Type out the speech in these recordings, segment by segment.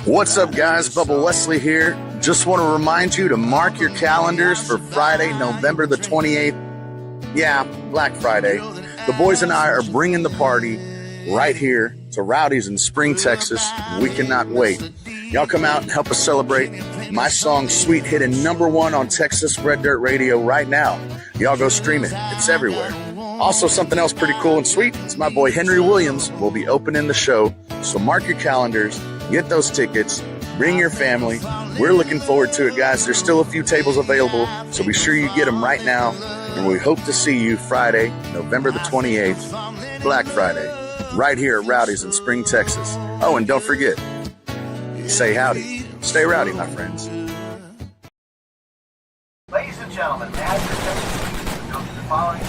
What's up, guys? Bubba Wesley here. Just want to remind you to mark your calendars for Friday, November the 28th. Yeah, Black Friday. The boys and I are bringing the party right here to Rowdy's in Spring, Texas. We cannot wait. Y'all come out and help us celebrate. My song, Sweet, hitting #1 on Texas Red Dirt Radio right now. Y'all go stream it. It's everywhere. Also, something else pretty cool and sweet is my boy Henry Williams will be opening the show. So mark your calendars, get those tickets, bring your family. We're looking forward to it, guys. There's still a few tables available, so be sure you get them right now. And we hope to see you Friday, November the 28th, Black Friday, right here at Rowdy's in Spring, Texas. Oh, and don't forget, say howdy. Stay rowdy, my friends. Ladies and gentlemen, may I present the following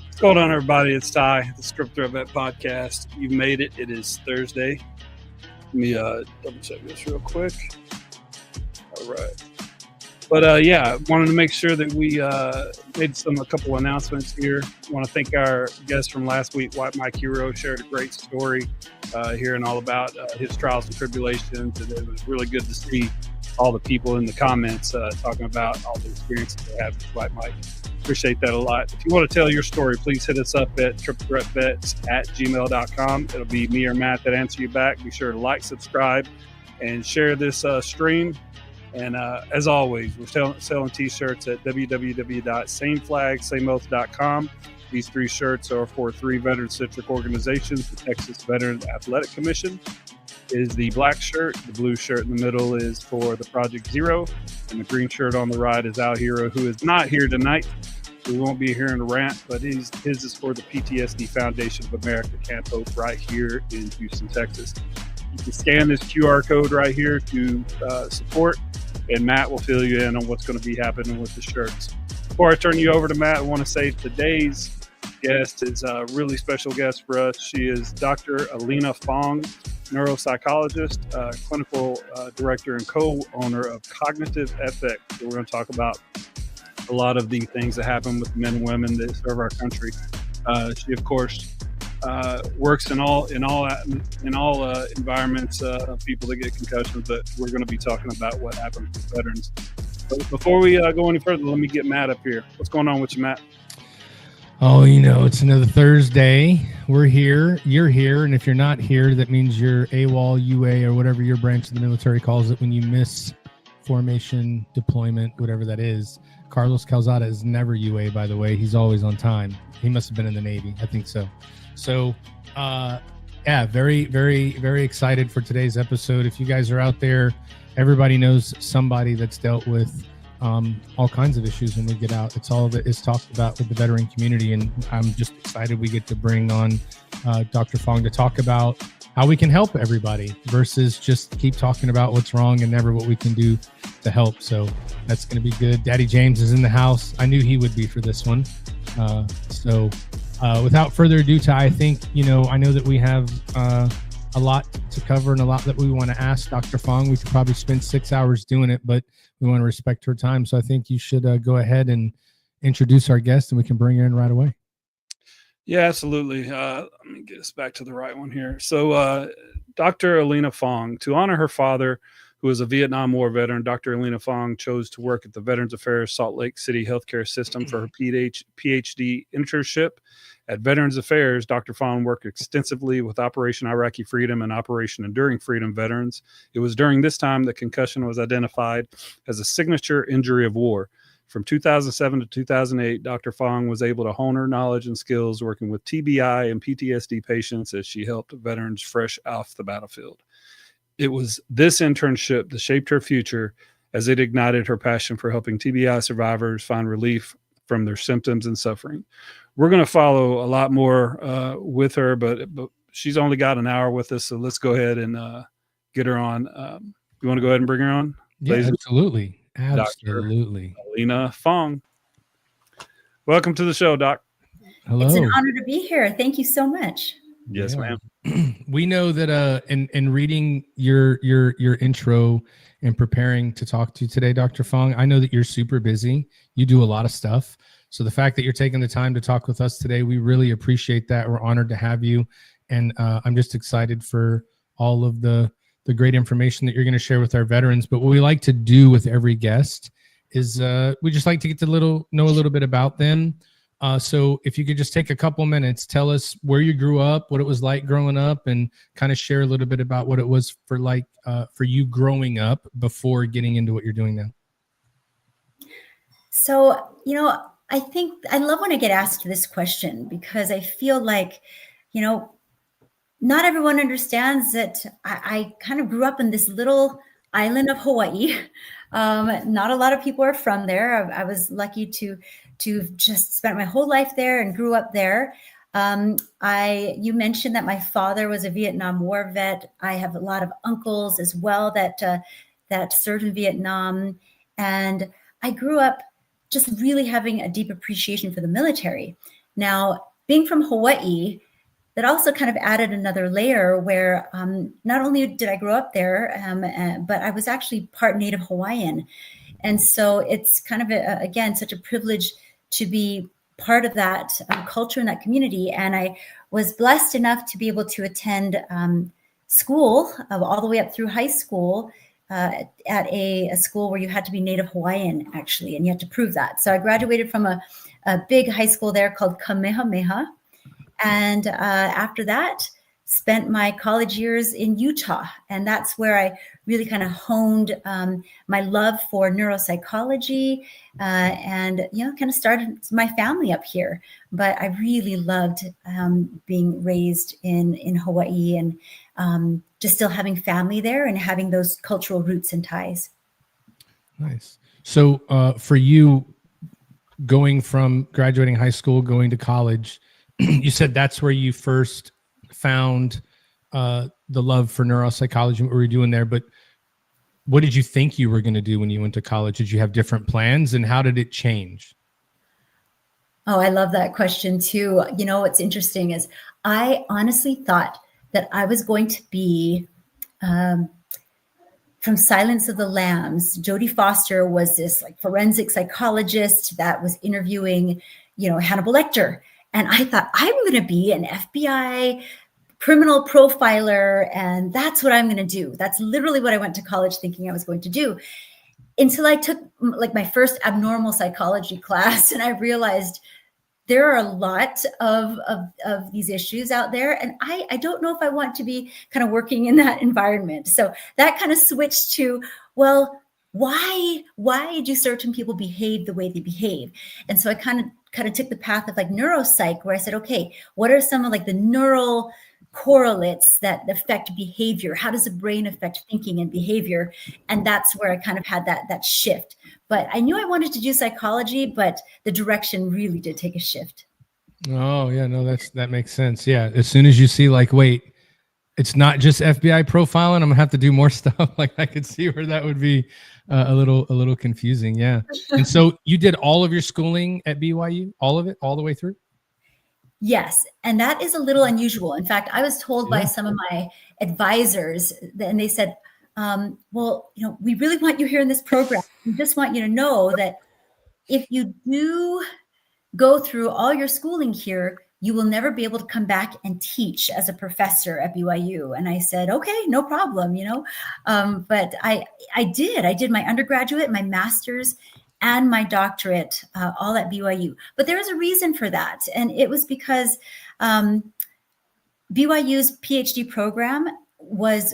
What's going on, everybody? It's Ty, the Strip Threat Vet Podcast. You've made it. It is Thursday. Let me double check this real quick. All right. But yeah, wanted to make sure that we made a couple announcements here. I want to thank our guest from last week, White Mike Hero, shared a great story hearing all about his trials and tribulations. And it was really good to see all the people in the comments talking about all the experiences they have with White Mike. Appreciate that a lot. If you want to tell your story, please hit us up at tripthreatvets@gmail.com. It'll be me or Matt that answer you back. Be sure to like, subscribe, and share this stream. And as always, we're selling t-shirts at www.sameflagsameoath.com. These 3 shirts are for 3 veteran-centric organizations. The Texas Veterans Athletic Commission is the black shirt. The blue shirt in the middle is for the Project Zero. And the green shirt on the right is Al Hero, who is not here tonight. We won't be hearing a rant, but his is for the PTSD Foundation of America, Camp Hope, right here in Houston, Texas. You can scan this QR code right here to support, and Matt will fill you in on what's going to be happening with the shirts. Before I turn you over to Matt, I want to say today's guest is a really special guest for us. She is Dr. Alina Fong, neuropsychologist, clinical director and co-owner of Cognitive FX. So we're going to talk about a lot of the things that happen with men and women that serve our country. She, of course, works in all environments of people that get concussions, but we're going to be talking about what happens with veterans. But before we go any further, let me get Matt up here. What's going on with you, Matt? Oh, it's another Thursday. We're here. You're here. And if you're not here, that means you're AWOL, UA, or whatever your branch of the military calls it when you miss formation, deployment, whatever that is. Carlos Calzada is never UA, by the way. He's always on time. He must have been in the Navy. I think so. So, yeah, very, very, very excited for today's episode. If you guys are out there, everybody knows somebody that's dealt with all kinds of issues when we get out. It's all that is talked about with the veteran community, and I'm just excited we get to bring on Dr. Fong to talk about how we can help everybody versus just keep talking about what's wrong and never what we can do to help. So that's going to be good. Daddy James is in the house. I knew he would be for this one. So without further ado, Ty, I think, I know that we have a lot to cover and a lot that we want to ask Dr. Fong. We could probably spend 6 hours doing it, but we want to respect her time. So I think you should go ahead and introduce our guest, and we can bring her in right away. Yeah, absolutely. Let me get us back to the right one here. So Dr. Alina Fong, to honor her father, who was a Vietnam War veteran, Dr. Alina Fong chose to work at the Veterans Affairs Salt Lake City Healthcare System for her Ph.D. internship. At Veterans Affairs, Dr. Fong worked extensively with Operation Iraqi Freedom and Operation Enduring Freedom veterans. It was during this time that concussion was identified as a signature injury of war. From 2007 to 2008, Dr. Fong was able to hone her knowledge and skills working with TBI and PTSD patients as she helped veterans fresh off the battlefield. It was this internship that shaped her future as it ignited her passion for helping TBI survivors find relief from their symptoms and suffering. We're going to follow a lot more with her, but she's only got an hour with us, so let's go ahead and get her on. You want to go ahead and bring her on? Yeah, Ladies, absolutely. Dr. Absolutely. Alina Fong. Welcome to the show, Doc. Hello. It's an honor to be here. Thank you so much. Yes, ma'am. We know that in reading your intro and preparing to talk to you today, Dr. Fong, I know that you're super busy. You do a lot of stuff. So the fact that you're taking the time to talk with us today, we really appreciate that. We're honored to have you. And I'm just excited for all of the great information that you're going to share with our veterans. But what we like to do with every guest is we just like to get to know a little bit about them. So if you could just take a couple minutes, tell us where you grew up, what it was like growing up, and kind of share a little bit about what it was for you growing up before getting into what you're doing now. So, I think I love when I get asked this question because I feel like, not everyone understands that I kind of grew up in this little island of Hawaii. Not a lot of people are from there. I was lucky to just spent my whole life there and grew up there. You mentioned that my father was a Vietnam War vet. I have a lot of uncles as well that served in Vietnam. And I grew up just really having a deep appreciation for the military. Now, being from Hawaii, that also kind of added another layer where not only did I grow up there, but I was actually part Native Hawaiian. And so it's kind of, again, such a privilege to be part of that culture and that community. And I was blessed enough to be able to attend school all the way up through high school at a school where you had to be Native Hawaiian, actually, and you had to prove that. So I graduated from a big high school there called Kamehameha. And after that, spent my college years in Utah. And that's where I really kind of honed my love for neuropsychology and, kind of started my family up here. But I really loved being raised in Hawaii and just still having family there and having those cultural roots and ties. Nice. So for you, going from graduating high school, going to college, you said that's where you first found the love for neuropsychology and what were you doing there. But what did you think you were going to do when you went to college? Did you have different plans and how did it change? Oh, I love that question too. What's interesting is I honestly thought that I was going to be from Silence of the Lambs. Jodie Foster was this forensic psychologist that was interviewing, Hannibal Lecter. And I thought, I'm going to be an FBI criminal profiler, and that's what I'm going to do. That's literally what I went to college thinking I was going to do, until I took my first abnormal psychology class, and I realized there are a lot of these issues out there, and I don't know if I want to be kind of working in that environment. So that kind of switched to, well, why do certain people behave the way they behave? And so I kind of took the path of neuropsych, where I said, okay, what are some of the neural correlates that affect behavior? How does the brain affect thinking and behavior? And that's where I kind of had that shift. But I knew I wanted to do psychology, but the direction really did take a shift. Oh yeah, no, that makes sense. Yeah, as soon as you see wait, it's not just FBI profiling, I'm gonna have to do more stuff. I could see where that would be a little confusing. Yeah. And so you did all of your schooling at BYU, all of it, all the way through? Yes. And that is a little unusual. In fact, I was told by some of my advisors, and they said, well, we really want you here in this program. We just want you to know that if you do go through all your schooling here, you will never be able to come back and teach as a professor at BYU. And I said, okay, no problem, but I did my undergraduate, my master's, and my doctorate, all at BYU. But there was a reason for that. And it was because BYU's PhD program was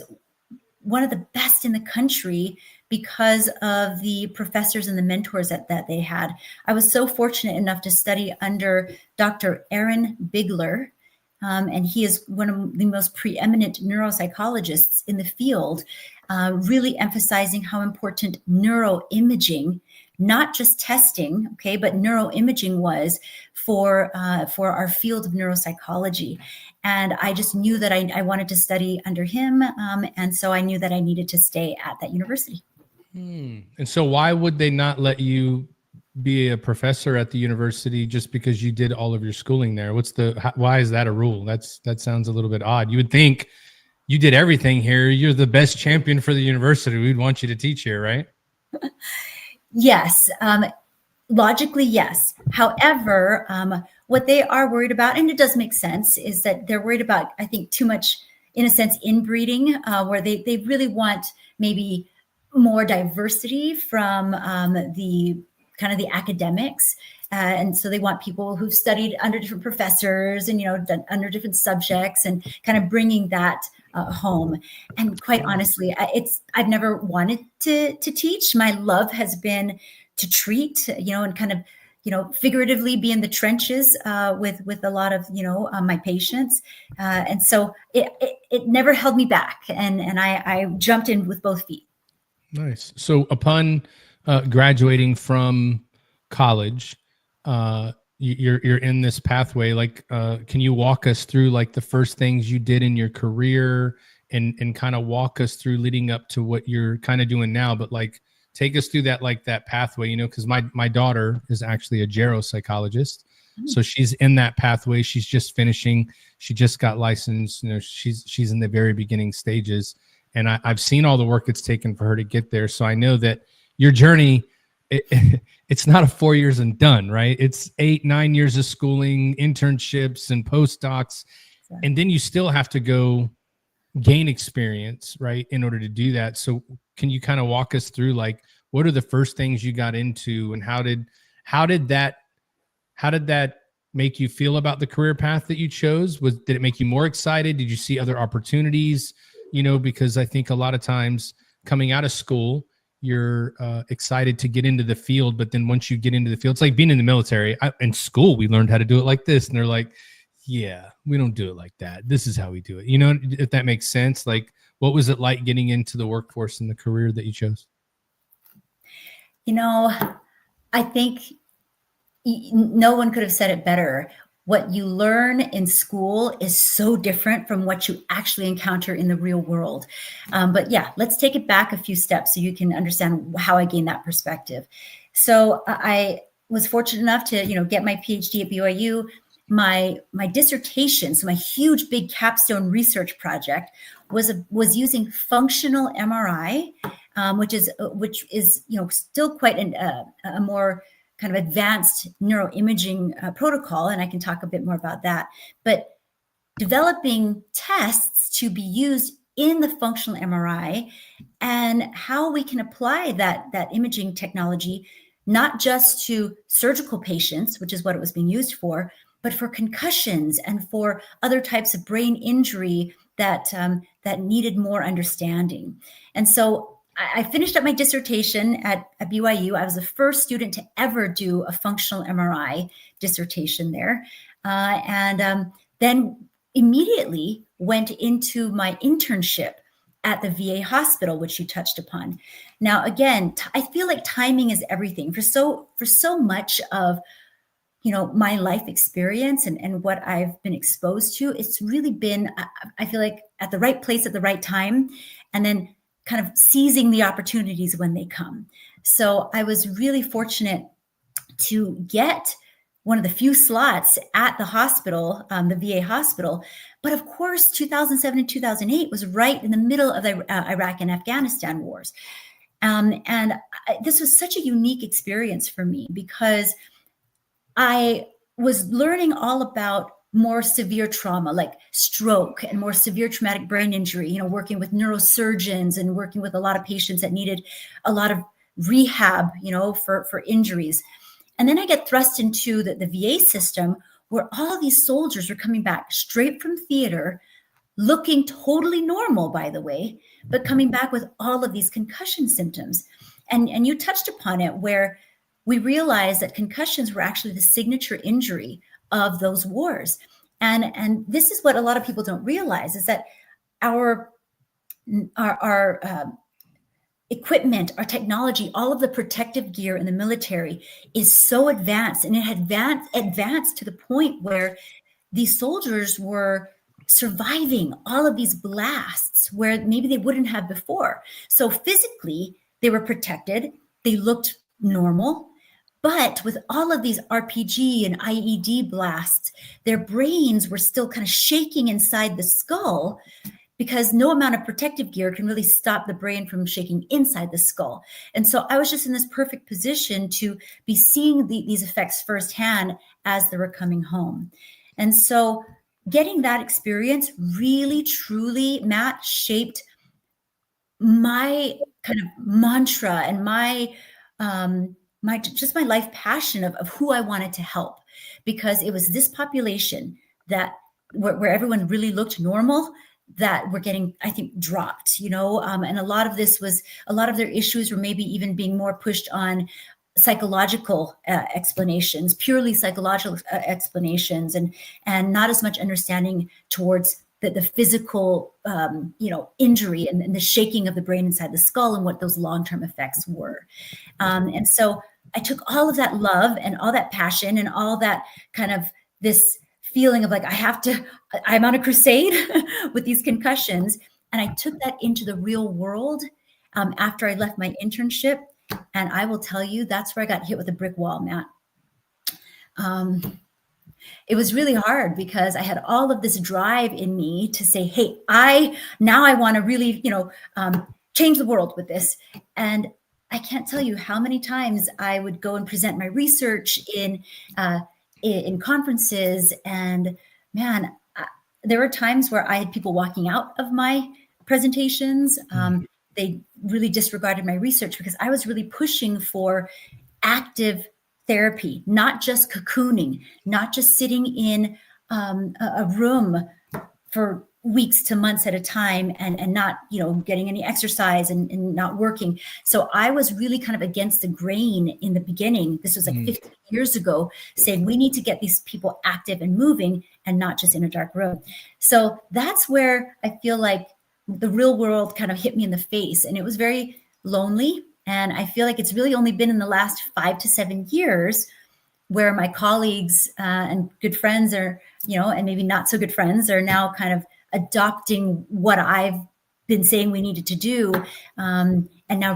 one of the best in the country because of the professors and the mentors that they had. I was so fortunate enough to study under Dr. Erin Bigler, and he is one of the most preeminent neuropsychologists in the field, really emphasizing how important neuroimaging, not just testing, okay, but neuroimaging was for our field of neuropsychology. And I just knew that I wanted to study under him. And so I knew that I needed to stay at that university. And so why would they not let you be a professor at the university just because you did all of your schooling there? Why is that a rule? That sounds a little bit odd. You would think you did everything here. You're the best champion for the university. We'd want you to teach here, right? Yes. Logically, yes. However, what they are worried about, and it does make sense, is that they're worried about, I think, too much, in a sense, inbreeding, where they really want maybe more diversity from the academics. And so they want people who've studied under different professors and, done under different subjects, and kind of bringing that home. And quite honestly, I've never wanted to teach. My love has been to treat, and kind of, figuratively be in the trenches with a lot of, my patients. And so it never held me back. And I jumped in with both feet. Nice. So upon graduating from college, you're in this pathway. Like, can you walk us through like the first things you did in your career, and kind of walk us through leading up to what you're kind of doing now? But like, take us through that pathway, because my daughter is actually a geropsychologist. So she's in that pathway. She's just finishing. She just got licensed. She's in the very beginning stages. And I've seen all the work it's taken for her to get there. So I know that your journey, it's not a 4 years and done, right? It's 8-9 years of schooling, internships and postdocs. And then you still have to go gain experience, right, in order to do that. So can you kind of walk us through, like, what are the first things you got into, and how did that make you feel about the career path that you chose? Did it make you more excited? Did you see other opportunities? Because I think a lot of times coming out of school, you're excited to get into the field, but then once you get into the field, it's like being in the military. In school, we learned how to do it like this, and they're like, yeah, we don't do it like that. This is how we do it. If that makes sense. Like, what was it like getting into the workforce and the career that you chose? I think no one could have said it better. What you learn in school is so different from what you actually encounter in the real world. But yeah, let's take it back a few steps so you can understand how I gained that perspective. So I was fortunate enough to, get my PhD at BYU. My dissertation, so my huge big capstone research project, was using functional MRI, which is still quite a more kind of advanced neuroimaging protocol, and I can talk a bit more about that. But developing tests to be used in the functional MRI, and how we can apply that imaging technology not just to surgical patients, which is what it was being used for, but for concussions and for other types of brain injury that needed more understanding. And so I finished up my dissertation at BYU. I was the first student to ever do a functional MRI dissertation there. And then immediately went into my internship at the VA hospital, which you touched upon. Now, again, I feel like timing is everything. For so much of my life experience and what I've been exposed to, it's really been, I feel like, at the right place at the right time, and then kind of seizing the opportunities when they come. So I was really fortunate to get one of the few slots at the hospital, the VA hospital. But of course, 2007 and 2008 was right in the middle of the Iraq and Afghanistan wars. This was such a unique experience for me, because I was learning all about more severe trauma, like stroke and more severe traumatic brain injury, working with neurosurgeons and working with a lot of patients that needed a lot of rehab, for injuries. And then I get thrust into the VA system, where all of these soldiers were coming back straight from theater, looking totally normal, by the way, but coming back with all of these concussion symptoms. And you touched upon it, where we realized that concussions were actually the signature injury of those wars. And this is what a lot of people don't realize, is that our equipment, our technology, all of the protective gear in the military is so advanced, and it had advanced to the point where these soldiers were surviving all of these blasts where maybe they wouldn't have before. So physically, they were protected. They looked normal. But with all of these RPG and IED blasts, their brains were still kind of shaking inside the skull, because no amount of protective gear can really stop the brain from shaking inside the skull. And so I was just in this perfect position to be seeing these effects firsthand as they were coming home. And so getting that experience really, truly, Matt, shaped my kind of mantra and my life passion of who I wanted to help, because it was this population that where everyone really looked normal that were getting, I think, dropped, and a lot of their issues were maybe even being more pushed on psychological explanations, purely psychological explanations, and not as much understanding towards the physical, injury and the shaking of the brain inside the skull and what those long-term effects were. And so I took all of that love and all that passion and all that kind of this feeling of like, I'm on a crusade with these concussions. And I took that into the real world after I left my internship. And I will tell you, that's where I got hit with a brick wall, Matt. It was really hard because I had all of this drive in me to say, hey, I want to really, change the world with this. And I can't tell you how many times I would go and present my research in conferences. And man, there were times where I had people walking out of my presentations. They really disregarded my research because I was really pushing for active therapy, not just cocooning, not just sitting in a room for weeks to months at a time and not, getting any exercise and not working. So I was really kind of against the grain in the beginning. This was like 15 years ago, saying we need to get these people active and moving and not just in a dark room. So that's where I feel like the real world kind of hit me in the face, and it was very lonely. And I feel like it's really only been in the last 5 to 7 years where my colleagues and good friends are, and maybe not so good friends are now kind of adopting what I've been saying we needed to do. And now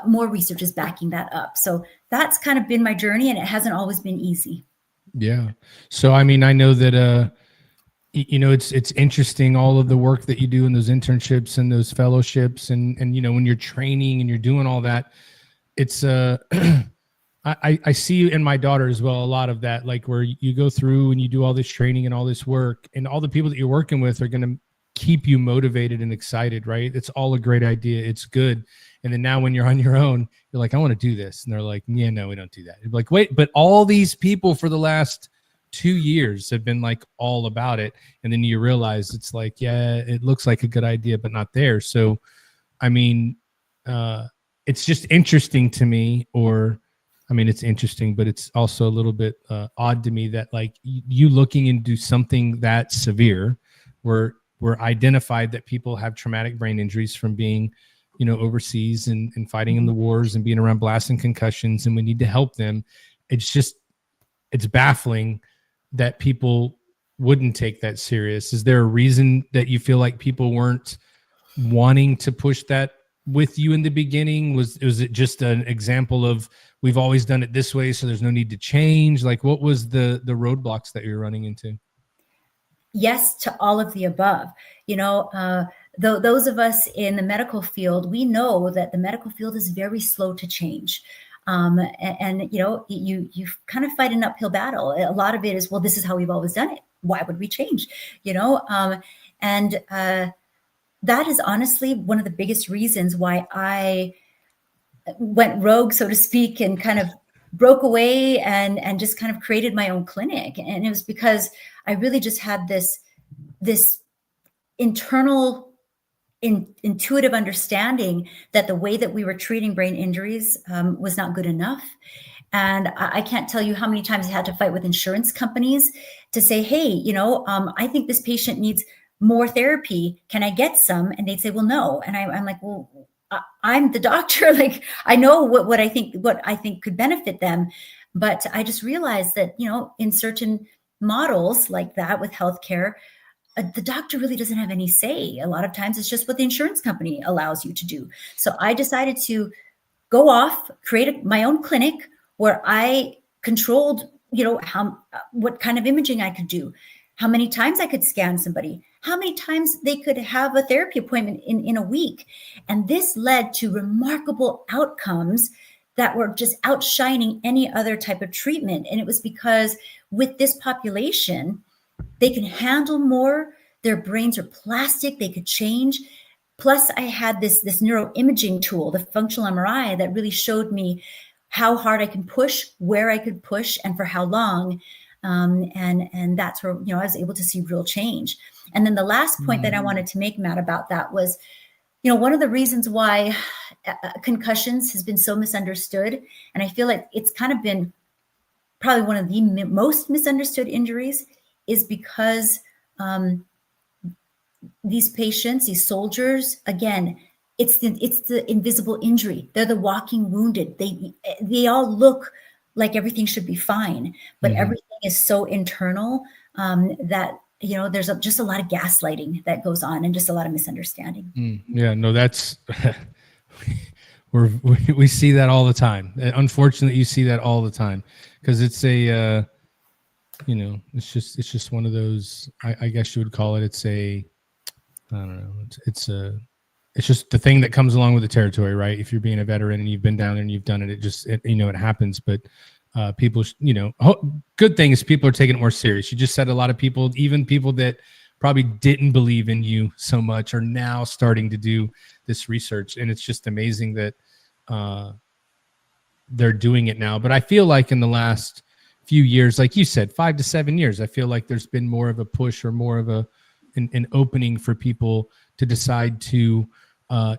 more research is backing that up. So that's kind of been my journey, and it hasn't always been easy. Yeah. So, I mean, I know that, it's interesting, all of the work that you do in those internships and those fellowships and when you're training and you're doing all that, it's, I see in my daughter as well, a lot of that, like where you go through and you do all this training and all this work, and all the people that you're working with are going to keep you motivated and excited, right? It's all a great idea. It's good. And then now when you're on your own, you're like, I want to do this. And they're like, yeah, no, we don't do that. You're like, wait, but all these people for the last 2 years have been like all about it. And then you realize it's like, yeah, it looks like a good idea, but not there. So, I mean, it's just interesting to me, it's interesting, but it's also a little bit odd to me that like you looking into something that severe, where we're identified that people have traumatic brain injuries from being, overseas and fighting in the wars and being around blasts and concussions, and we need to help them. It's baffling that people wouldn't take that serious. Is there a reason that you feel like people weren't wanting to push that with you in the beginning? Was it just an example of we've always done it this way, so there's no need to change? Like, what was the roadblocks that you're running into? Yes to all of the above. Those of us in the medical field, we know that the medical field is very slow to change. You kind of fight an uphill battle. A lot of it is, well, this is how we've always done it. Why would we change? That is honestly one of the biggest reasons why I went rogue, so to speak, and kind of broke away and just kind of created my own clinic. And it was because I really just had this internal intuitive understanding that the way that we were treating brain injuries was not good enough. And I can't tell you how many times I had to fight with insurance companies to say, hey, I think this patient needs more therapy. Can I get some? And they'd say, well, no. And I'm like, well, I'm the doctor. Like, I know what I think could benefit them. But I just realized that, in certain models like that with healthcare, the doctor really doesn't have any say. A lot of times it's just what the insurance company allows you to do. So I decided to go off, create my own clinic where I controlled, what kind of imaging I could do, how many times I could scan somebody, how many times they could have a therapy appointment in a week. And this led to remarkable outcomes that were just outshining any other type of treatment. And it was because with this population, they can handle more, their brains are plastic, they could change. Plus I had this neuroimaging tool, the functional MRI, that really showed me how hard I can push, where I could push, and for how long. And that's where, I was able to see real change. And then the last point that I wanted to make, Matt, about that was, one of the reasons why concussions has been so misunderstood, and I feel like it's kind of been probably one of the most misunderstood injuries, is because these patients, these soldiers, again, it's the invisible injury. They're the walking wounded. They all look like everything should be fine, but everything is so internal that there's just a lot of gaslighting that goes on, and just a lot of misunderstanding. Yeah, no, that's we see that all the time. Unfortunately, you see that all the time, because it's a it's just one of those. I guess you would call it. It's a, I don't know. It's just the thing that comes along with the territory, right? If you're being a veteran and you've been down there and you've done it, it happens. But people, good thing is people are taking it more serious. You just said a lot of people, even people that probably didn't believe in you so much, are now starting to do this research. And it's just amazing that they're doing it now. But I feel like in the last few years, like you said, 5 to 7 years, I feel like there's been more of a push, or more of an opening for people to decide to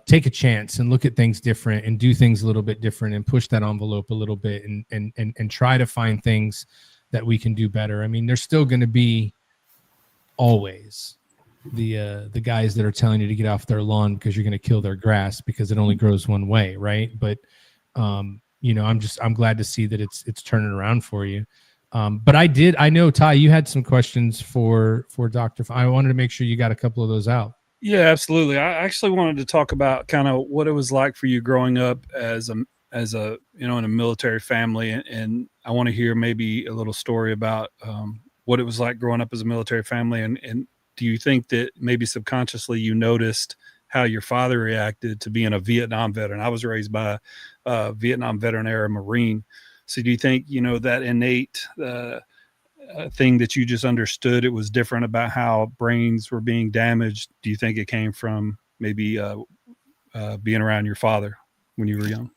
take a chance and look at things different, and do things a little bit different, and push that envelope a little bit, and try to find things that we can do better. I mean, there's still going to be always the guys that are telling you to get off their lawn because you're going to kill their grass because it only grows one way, right? But I'm glad to see that it's turning around for you. But I know, Ty, you had some questions for Dr. I wanted to make sure you got a couple of those out. Yeah, absolutely. I actually wanted to talk about kind of what it was like for you growing up as a in a military family, and I want to hear maybe a little story about what it was like growing up as a military family, and do you think that maybe subconsciously you noticed how your father reacted to being a Vietnam veteran? I was raised by a Vietnam veteran era Marine, so do you think that innate thing that you just understood it was different about how brains were being damaged? Do you think it came from maybe being around your father when you were young?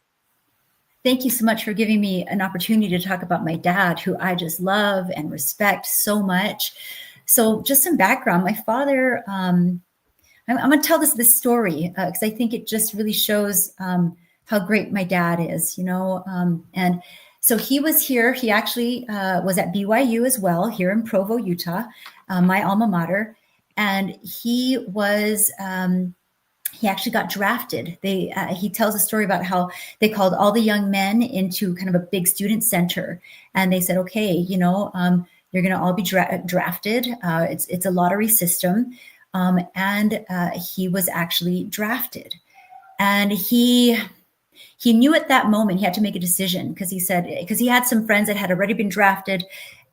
Thank you so much for giving me an opportunity to talk about my dad, who I just love and respect so much. So just some background. My father, I'm going to tell this story because I think it just really shows how great my dad is, and so he was here. He actually was at BYU as well, here in Provo, Utah, my alma mater. And he was, he actually got drafted. He tells a story about how they called all the young men into kind of a big student center. And they said, okay, you're going to all be drafted. It's a lottery system. And he was actually drafted. And he knew at that moment he had to make a decision, because he had some friends that had already been drafted.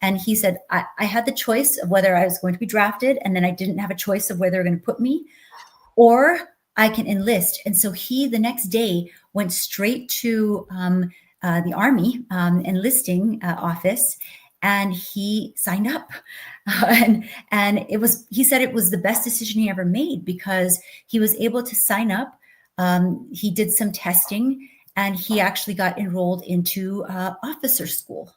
And he said, I had the choice of whether I was going to be drafted, and then I didn't have a choice of where they were going to put me, or I can enlist. And so he, the next day, went straight to the Army enlisting office, and he signed up. And he said it was the best decision he ever made, because he was able to sign up. He did some testing, and he actually got enrolled into officer school.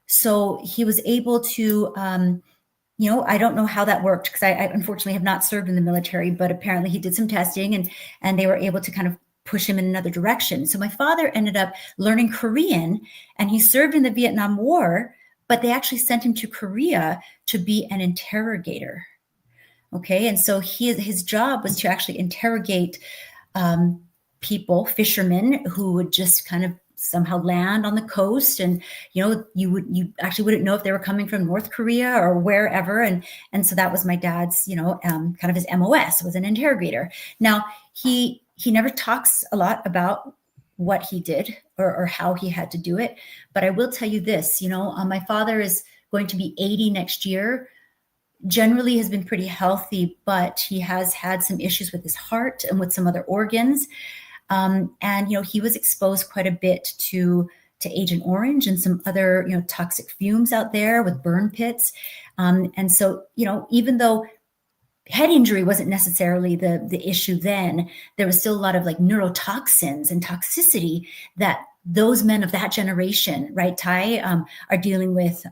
So he was able to, I don't know how that worked, because I unfortunately have not served in the military, but apparently he did some testing, and they were able to kind of push him in another direction. So my father ended up learning Korean, and he served in the Vietnam War, but they actually sent him to Korea to be an interrogator. Okay. And so his job was to actually interrogate people, fishermen, who would just kind of somehow land on the coast, and you actually wouldn't know if they were coming from North Korea or wherever, and so that was my dad's kind of his MOS, was an interrogator. Now he never talks a lot about what he did or how he had to do it, but I will tell you this, my father is going to be 80 next year. Generally has been pretty healthy, but he has had some issues with his heart and with some other organs. And he was exposed quite a bit to Agent Orange and some other toxic fumes out there with burn pits. And so even though head injury wasn't necessarily the issue then, there was still a lot of like neurotoxins and toxicity that those men of that generation, right, Ty, are dealing with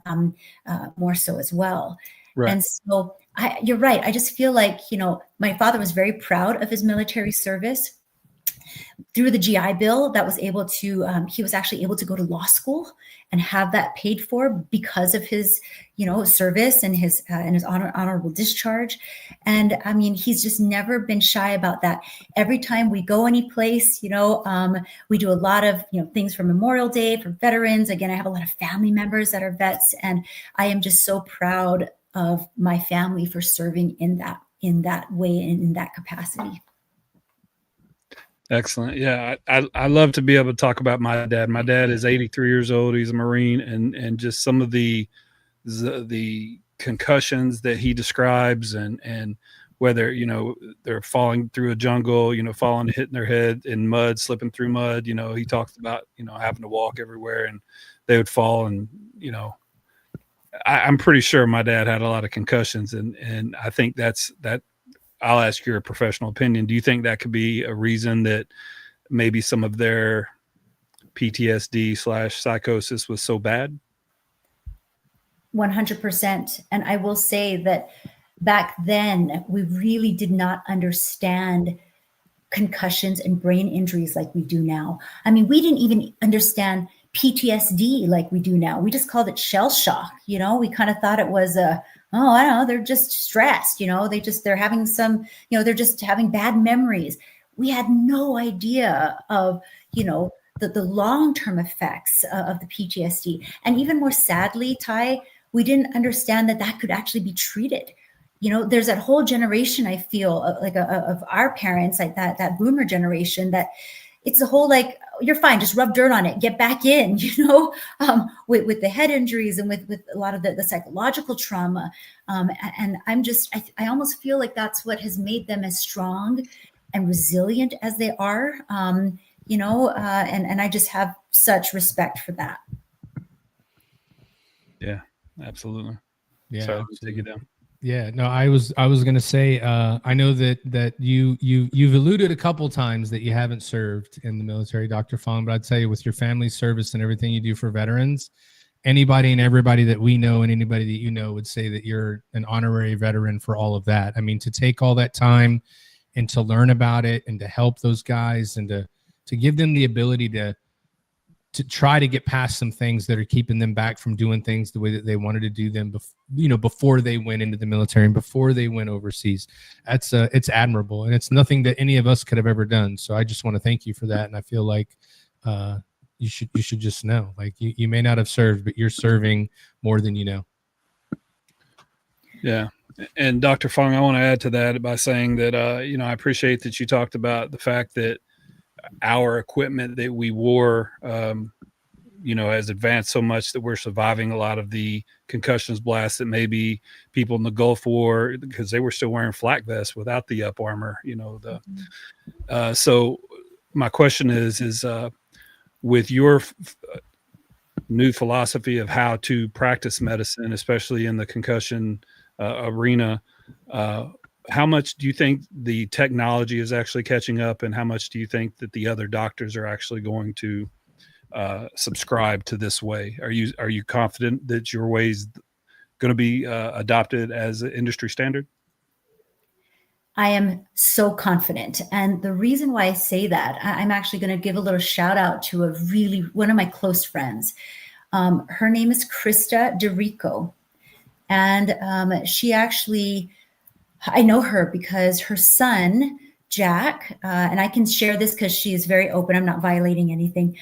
more so as well. Right. And so you're right. I just feel like, my father was very proud of his military service. Through the GI Bill, that was able to, he was actually able to go to law school and have that paid for because of his, service and his honorable discharge. And I mean, he's just never been shy about that. Every time we go any place, we do a lot of, things for Memorial Day, for veterans. Again, I have a lot of family members that are vets, and I am just so proud of my family for serving in that way and in that capacity. Excellent. Yeah, I love to be able to talk about my dad. My dad is 83 years old. He's a Marine, and just some of the concussions that he describes, and whether they're falling through a jungle, falling, hitting their head in mud, slipping through mud. He talks about having to walk everywhere, and they would fall, and I'm pretty sure my dad had a lot of concussions, and I think that. I'll ask your professional opinion. Do you think that could be a reason that maybe some of their PTSD/psychosis was so bad? 100%. And I will say that back then, we really did not understand concussions and brain injuries like we do now. I mean, we didn't even understand PTSD like we do now. We just called it shell shock. We kind of thought it was I don't know, they're just stressed, they're having some, they're just having bad memories. We had no idea of, the long-term effects of the PTSD. And even more sadly, Ty, we didn't understand that could actually be treated. There's that whole generation, I feel, of our parents, like that boomer generation, that it's a whole, like, you're fine, just rub dirt on it, get back in, with the head injuries and with a lot of the psychological trauma. And I almost feel like that's what has made them as strong and resilient as they are, and I just have such respect for that. Yeah, absolutely. Yeah. So take it down. Yeah, no, I was going to say, I know that you've alluded a couple times that you haven't served in the military, Dr. Fong, but I'd say with your family service and everything you do for veterans, anybody and everybody that we know and anybody that would say that you're an honorary veteran for all of that. I mean, to take all that time and to learn about it and to help those guys and to give them the ability to try to get past some things that are keeping them back from doing things the way that they wanted to do them, before they went into the military and before they went overseas. It's admirable, and it's nothing that any of us could have ever done. So I just want to thank you for that. And I feel like you should just know, like, you may not have served, but you're serving more than you know. Yeah. And Dr. Fong, I want to add to that by saying that, I appreciate that you talked about the fact that our equipment that we wore, has advanced so much that we're surviving a lot of the concussions blasts that maybe people in the Gulf War, because they were still wearing flak vests without the up armor, so my question is with your new philosophy of how to practice medicine, especially in the concussion arena, how much do you think the technology is actually catching up, and how much do you think that the other doctors are actually going to subscribe to this way? Are you confident that your way is going to be adopted as an industry standard? I am so confident. And the reason why I say that, I'm actually going to give a little shout out to one of my close friends. Her name is Krista DeRico. And she actually, I know her because her son Jack, and I can share this because she is very open. I'm not violating anything.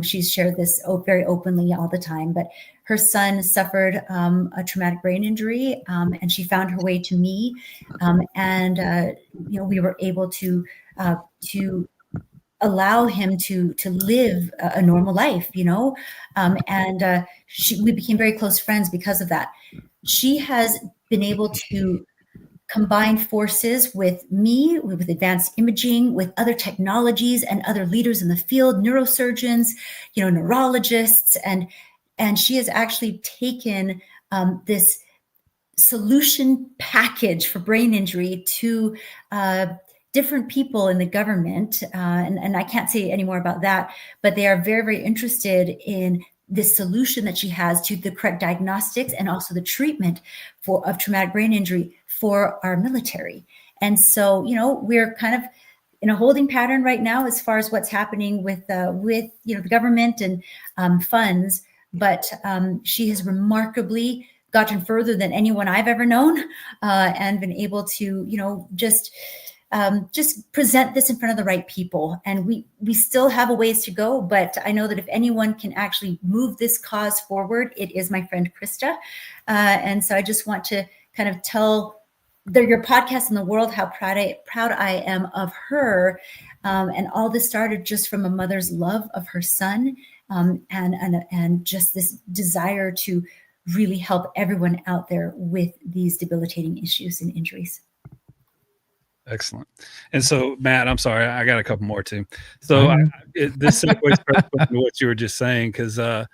She's shared this very openly all the time. But her son suffered a traumatic brain injury, and she found her way to me, and we were able to allow him to live a normal life, and we became very close friends because of that. She has been able to combine forces with me, with advanced imaging, with other technologies and other leaders in the field, neurosurgeons, neurologists, and she has actually taken this solution package for brain injury to different people in the government, and I can't say any more about that, but they are very, very interested in this solution that she has to the correct diagnostics and also the treatment of traumatic brain injury for our military. And so, we're kind of in a holding pattern right now as far as what's happening with the government and funds. But she has remarkably gotten further than anyone I've ever known, and been able to, just present this in front of the right people. And we still have a ways to go, but I know that if anyone can actually move this cause forward, it is my friend Krista. And so I just want to kind of tell your podcast in the world how proud I am of her. And all this started just from a mother's love of her son, and just this desire to really help everyone out there with these debilitating issues and injuries. Excellent. And so, Matt, I'm sorry, I got a couple more too. So this segues perfectly to what you were just saying, because, I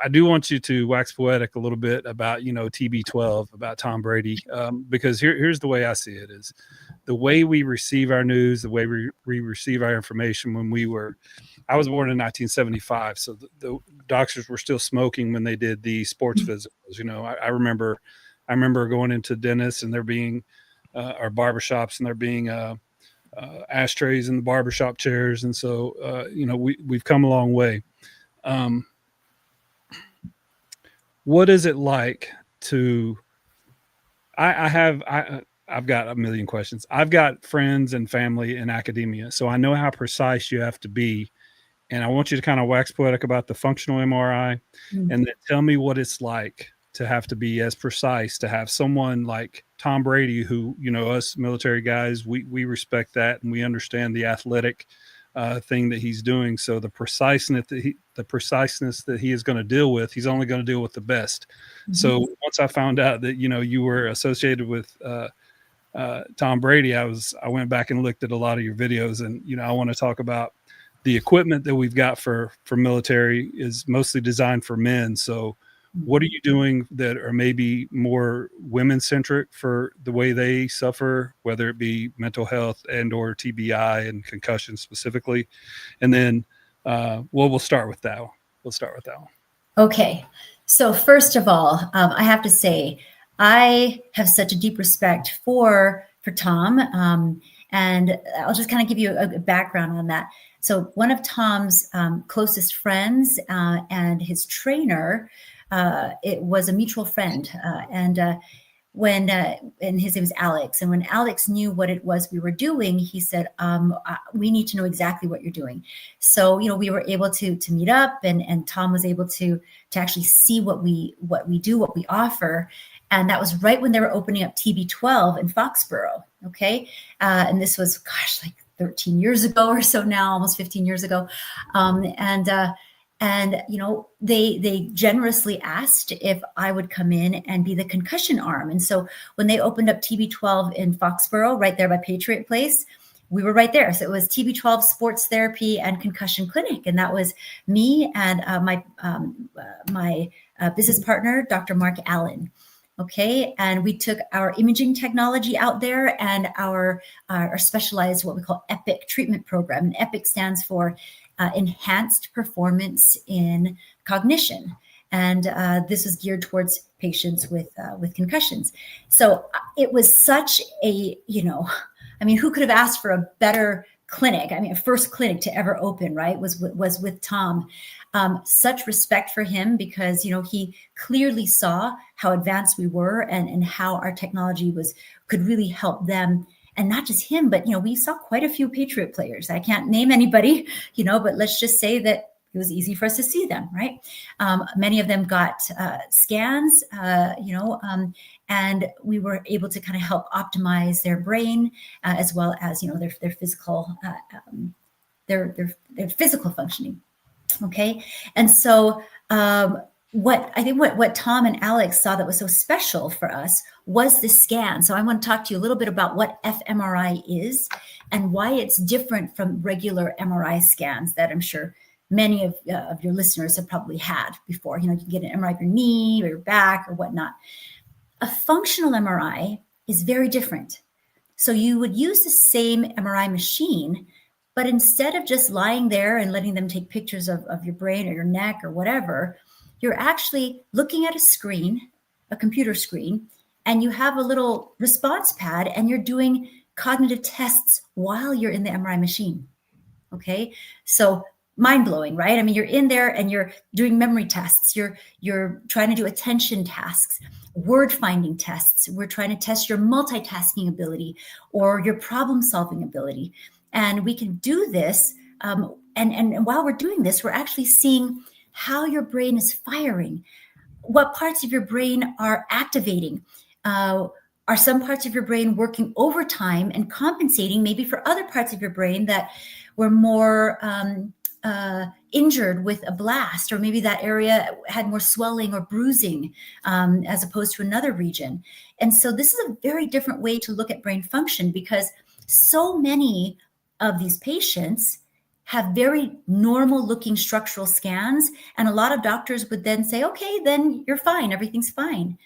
do want you to wax poetic a little bit about, TB12, about Tom Brady, because here's the way I see it is the way we receive our news, the way we receive our information I was born in 1975. So the doctors were still smoking when they did the sports physicals. I remember going into dentists and there being our barbershops and there being ashtrays in the barbershop chairs. And so, we've come a long way. What is it like to, I've got a million questions. I've got friends and family in academia, so I know how precise you have to be. And I want you to kind of wax poetic about the functional MRI, and then tell me what it's like to have to be as precise, to have someone like Tom Brady, who, us military guys, we respect that and we understand the athletic thing that he's doing. So the preciseness that he is going to deal with, he's only going to deal with the best. Mm-hmm. So once I found out that, you were associated with Tom Brady, I went back and looked at a lot of your videos, and, I want to talk about the equipment that we've got for military is mostly designed for men. So what are you doing that are maybe more women centric for the way they suffer, whether it be mental health and or TBI and concussion specifically? And then, we'll start with that one. Okay. So first of all, I have to say, I have such a deep respect for Tom. And I'll just kind of give you a background on that. So one of Tom's closest friends and his trainer, it was a mutual friend. And his name was Alex. And when Alex knew what it was we were doing, he said, we need to know exactly what you're doing. So, we were able to meet up, and Tom was able to actually see what we do, what we offer. And that was right when they were opening up TB12 in Foxborough. Okay. And this was, like 13 years ago or so now, almost 15 years ago. And they generously asked if I would come in and be the concussion arm. And so when they opened up TB12 in Foxborough, right there by Patriot Place, we were right there. So it was TB12 sports therapy and concussion clinic. And that was me and my business partner, Dr. Mark Allen. Okay. And we took our imaging technology out there and our specialized, what we call EPIC treatment program. And EPIC stands for Enhanced Performance in Cognition. And this was geared towards patients with concussions. So it was such a, who could have asked for a better clinic? A first clinic to ever open, right, was with Tom. Such respect for him because, he clearly saw how advanced we were and how our technology could really help them and not just him, but, we saw quite a few Patriot players. I can't name anybody, but let's just say that it was easy for us to see them, right? Many of them got scans, and we were able to kind of help optimize their brain as well as, their physical, their physical functioning. Okay, and so what Tom and Alex saw that was so special for us was the scan. So I want to talk to you a little bit about what fMRI is and why it's different from regular MRI scans that I'm sure many of your listeners have probably had before. You can get an MRI of your knee or your back or whatnot. A functional MRI is very different. So you would use the same MRI machine, but instead of just lying there and letting them take pictures of your brain or your neck or whatever, you're actually looking at a screen, a computer screen, and you have a little response pad and you're doing cognitive tests while you're in the MRI machine. Okay, so mind-blowing, right? I mean, you're in there and you're doing memory tests. You're trying to do attention tasks, word finding tests. We're trying to test your multitasking ability or your problem-solving ability. And we can do this. And while we're doing this, we're actually seeing how your brain is firing, what parts of your brain are activating. Are some parts of your brain working overtime and compensating maybe for other parts of your brain that were more injured with a blast, or maybe that area had more swelling or bruising as opposed to another region. And so this is a very different way to look at brain function, because so many of these patients have very normal looking structural scans. And a lot of doctors would then say, okay, then you're fine. Everything's fine.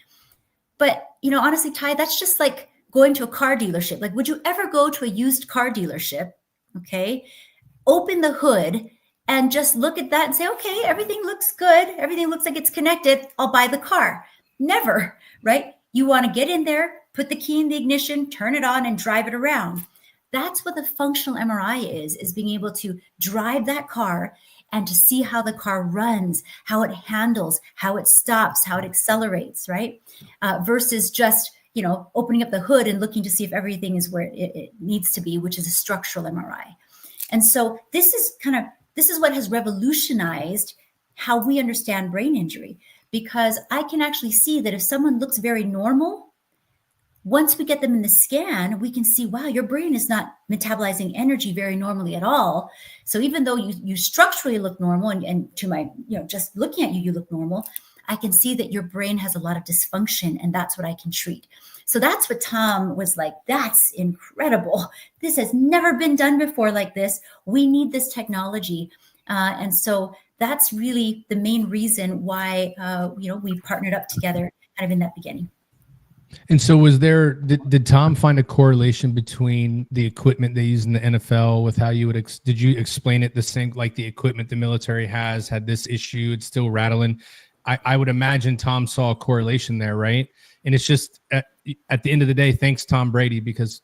But, honestly, Ty, that's just like going to a car dealership. Like, would you ever go to a used car dealership? Okay. Open the hood and just look at that and say, okay, everything looks good. Everything looks like it's connected. I'll buy the car. Never, right? You want to get in there, put the key in the ignition, turn it on and drive it around. That's what the functional MRI is being able to drive that car and to see how the car runs, how it handles, how it stops, how it accelerates, right? Versus just, opening up the hood and looking to see if everything is where it needs to be, which is a structural MRI. And so this is what has revolutionized how we understand brain injury, because I can actually see that if someone looks very normal, once we get them in the scan, we can see, wow, your brain is not metabolizing energy very normally at all. So even though you structurally look normal, and to my, just looking at you look normal, I can see that your brain has a lot of dysfunction, and that's what I can treat. So that's what Tom was like, that's incredible. This has never been done before like this. We need this technology. And so that's really the main reason why, we partnered up together kind of in that beginning. And so did Tom find a correlation between the equipment they use in the NFL with how you would, did you explain it the same, like the equipment the military had this issue, it's still rattling? I would imagine Tom saw a correlation there, right? And it's just at the end of the day, thanks Tom Brady, because,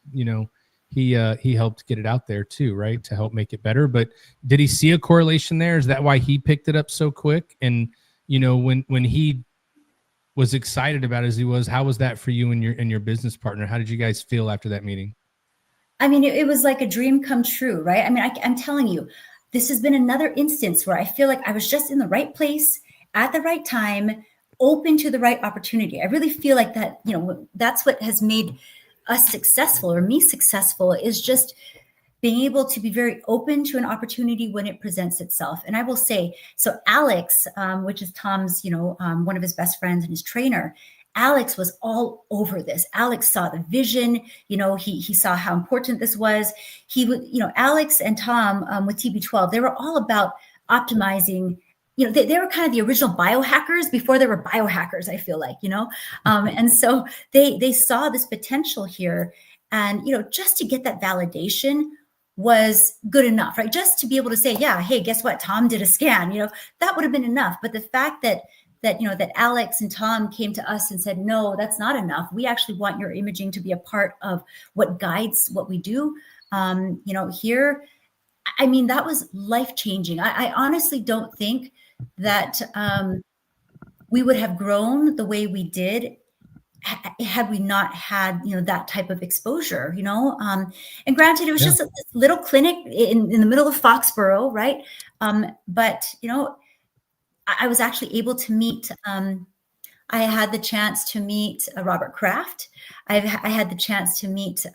he helped get it out there too, right? To help make it better. But did he see a correlation there? Is that why he picked it up so quick? And, when he was excited about it as he was, how was that for you and your business partner? How did you guys feel after that meeting? I mean, it was like a dream come true, right? I mean, I'm telling you, this has been another instance where I feel like I was just in the right place at the right time, open to the right opportunity. I really feel like that, that's what has made us successful, or me successful, is just being able to be very open to an opportunity when it presents itself. And I will say, so Alex, which is Tom's, one of his best friends and his trainer, Alex was all over this. Alex saw the vision, he saw how important this was. He would, Alex and Tom with TB12, they were all about optimizing. They were kind of the original biohackers before there were biohackers, I feel like, and so they saw this potential here. And, just to get that validation was good enough, right? Just to be able to say, yeah, hey, guess what? Tom did a scan, that would have been enough. But the fact that Alex and Tom came to us and said, no, that's not enough. We actually want your imaging to be a part of what guides what we do. Here, I mean, that was life-changing. I honestly don't think that we would have grown the way we did had we not had, that type of exposure, and granted, it was Yeah. just this little clinic in the middle of Foxborough, right? But, I was actually able to meet, I had the chance to meet Robert Kraft. I had the chance to meet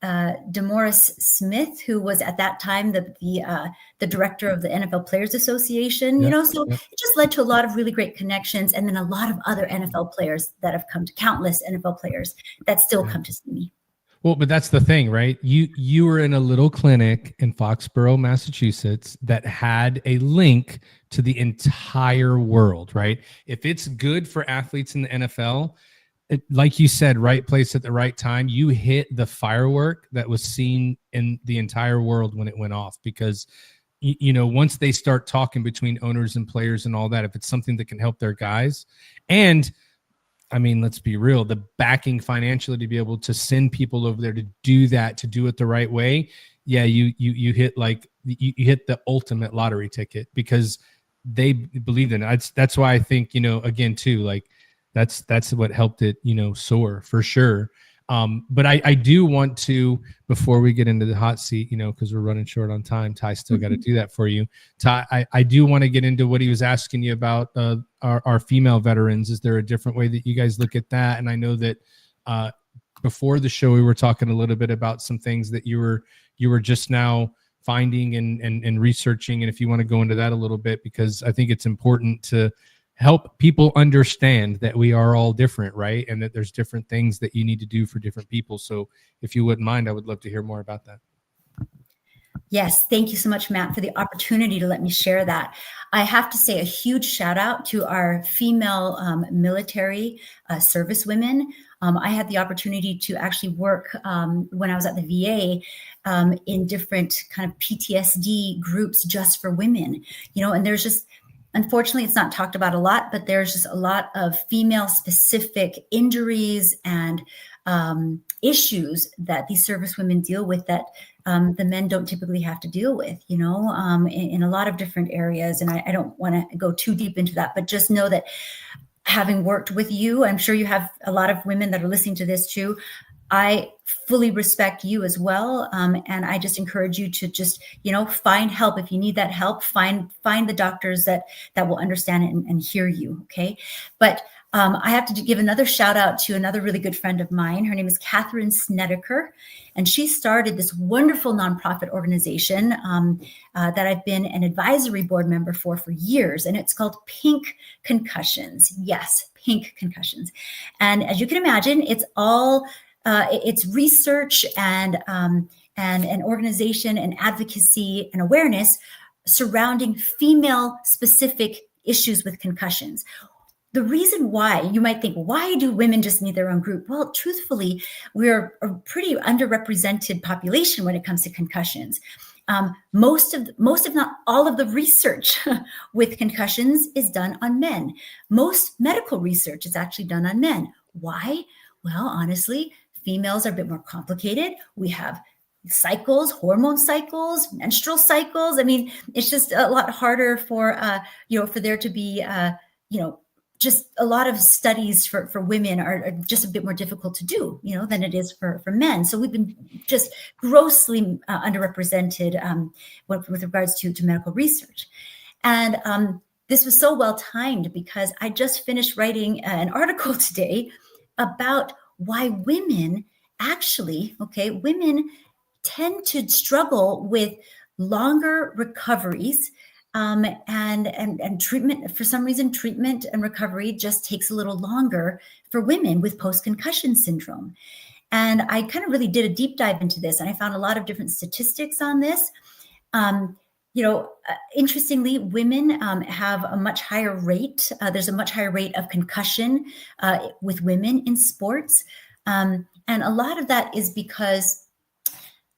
DeMaurice Smith, who was at that time the director of the NFL Players Association. So it just led to a lot of really great connections, and then a lot of other NFL players that have come to countless NFL players that still come to see me. Well, but that's the thing, right? You were in a little clinic in Foxborough, Massachusetts that had a link to the entire world, right? If it's good for athletes in the NFL, like you said, right place at the right time, you hit the firework that was seen in the entire world when it went off. Because, once they start talking between owners and players and all that, if it's something that can help their guys, and I mean, let's be real, the backing financially to be able to send people over there to do that, to do it the right way. Yeah, you hit you hit the ultimate lottery ticket, because they believed in it. That's why I think, again, too, that's what helped it, soar for sure. But I do want to, before we get into the hot seat, because we're running short on time, Ty still got to do that for you. Ty, I do want to get into what he was asking you about our female veterans. Is there a different way that you guys look at that? And I know that before the show, we were talking a little bit about some things that you were just now finding and researching. And if you want to go into that a little bit, because I think it's important to help people understand that we are all different, right? And that there's different things that you need to do for different people. So if you wouldn't mind, I would love to hear more about that. Yes. Thank you so much, Matt, for the opportunity to let me share that. I have to say a huge shout out to our female military service women. I had the opportunity to actually work when I was at the VA in different kind of PTSD groups just for women, and there's just, unfortunately, it's not talked about a lot, but there's just a lot of female-specific injuries and issues that these service women deal with that the men don't typically have to deal with, in a lot of different areas. And I don't want to go too deep into that, but just know that having worked with you, I'm sure you have a lot of women that are listening to this too. I fully respect you as well. And I just encourage you to just, find help. If you need that help, find the doctors that will understand it and hear you. Okay. But I have to give another shout out to another really good friend of mine. Her name is Catherine Snedeker, and she started this wonderful nonprofit organization that I've been an advisory board member for years. And it's called Pink Concussions. Yes, Pink Concussions. And as you can imagine, it's all it's research and an organization and advocacy and awareness surrounding female-specific issues with concussions. The reason why, you might think, why do women just need their own group? Well, truthfully, we're a pretty underrepresented population when it comes to concussions. Most if not all of the research with concussions is done on men. Most medical research is actually done on men. Why? Well, honestly, females are a bit more complicated. We have cycles, hormone cycles, menstrual cycles. I mean, it's just a lot harder for there to be, just a lot of studies for women are just a bit more difficult to do, than it is for men. So we've been just grossly underrepresented with regards to medical research. And this was so well timed because I just finished writing an article today about why women tend to struggle with longer recoveries and treatment. For some reason, treatment and recovery just takes a little longer for women with post-concussion syndrome. And I kind of really did a deep dive into this, and I found a lot of different statistics on this. Interestingly, women have a much higher rate. There's a much higher rate of concussion with women in sports. And a lot of that is because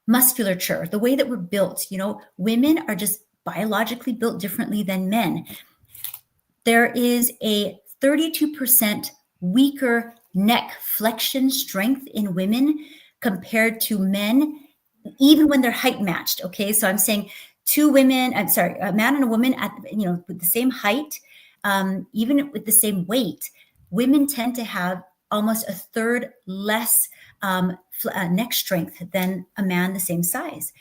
musculature, the way that we're built, women are just biologically built differently than men. There is a 32% weaker neck flexion strength in women compared to men, even when they're height matched. Okay, so I'm saying a man and a woman at with the same height, even with the same weight, women tend to have almost a third less neck strength than a man the same size.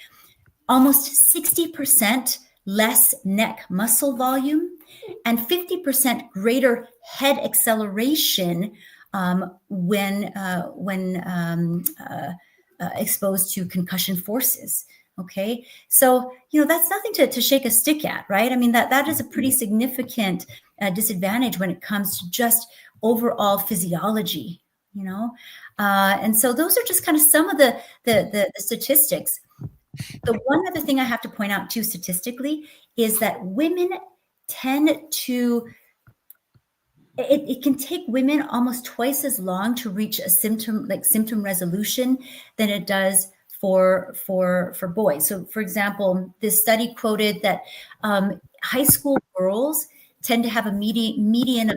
Almost 60% less neck muscle volume, and 50% greater head acceleration when exposed to concussion forces. Okay, so that's nothing to shake a stick at, right? I mean, that is a pretty significant disadvantage when it comes to just overall physiology, and so those are just kind of some of the statistics. The one other thing I have to point out too, statistically, is that women tend to, it can take women almost twice as long to reach a symptom resolution than it does for boys. So for example, this study quoted that high school girls tend to have a median of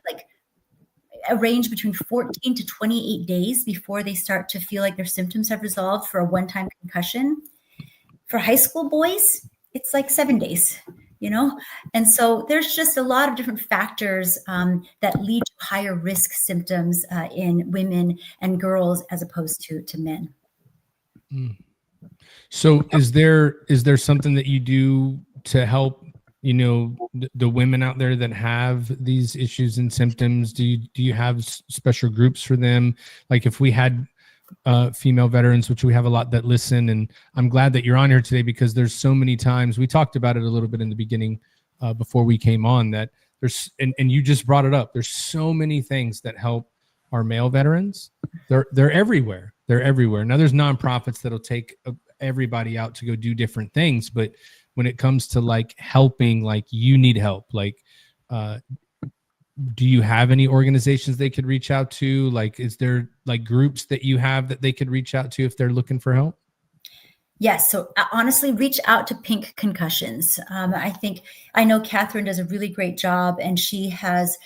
a range between 14 to 28 days before they start to feel like their symptoms have resolved for a one-time concussion. For high school boys, it's like 7 days, and so there's just a lot of different factors that lead to higher risk symptoms in women and girls as opposed to men. So is there something that you do to help the women out there that have these issues and symptoms? Do you have special groups for them? Like if we had female veterans, which we have a lot that listen, and I'm glad that you're on here today, because there's so many times, we talked about it a little bit in the beginning before we came on, that there's, and you just brought it up, there's so many things that help our male veterans. They're everywhere. They're everywhere. Now there's nonprofits that'll take everybody out to go do different things, but when it comes to helping, you need help, do you have any organizations they could reach out to? Is there groups that you have that they could reach out to if they're looking for help? Yes. So honestly, reach out to Pink Concussions. I know Catherine does a really great job, and she has,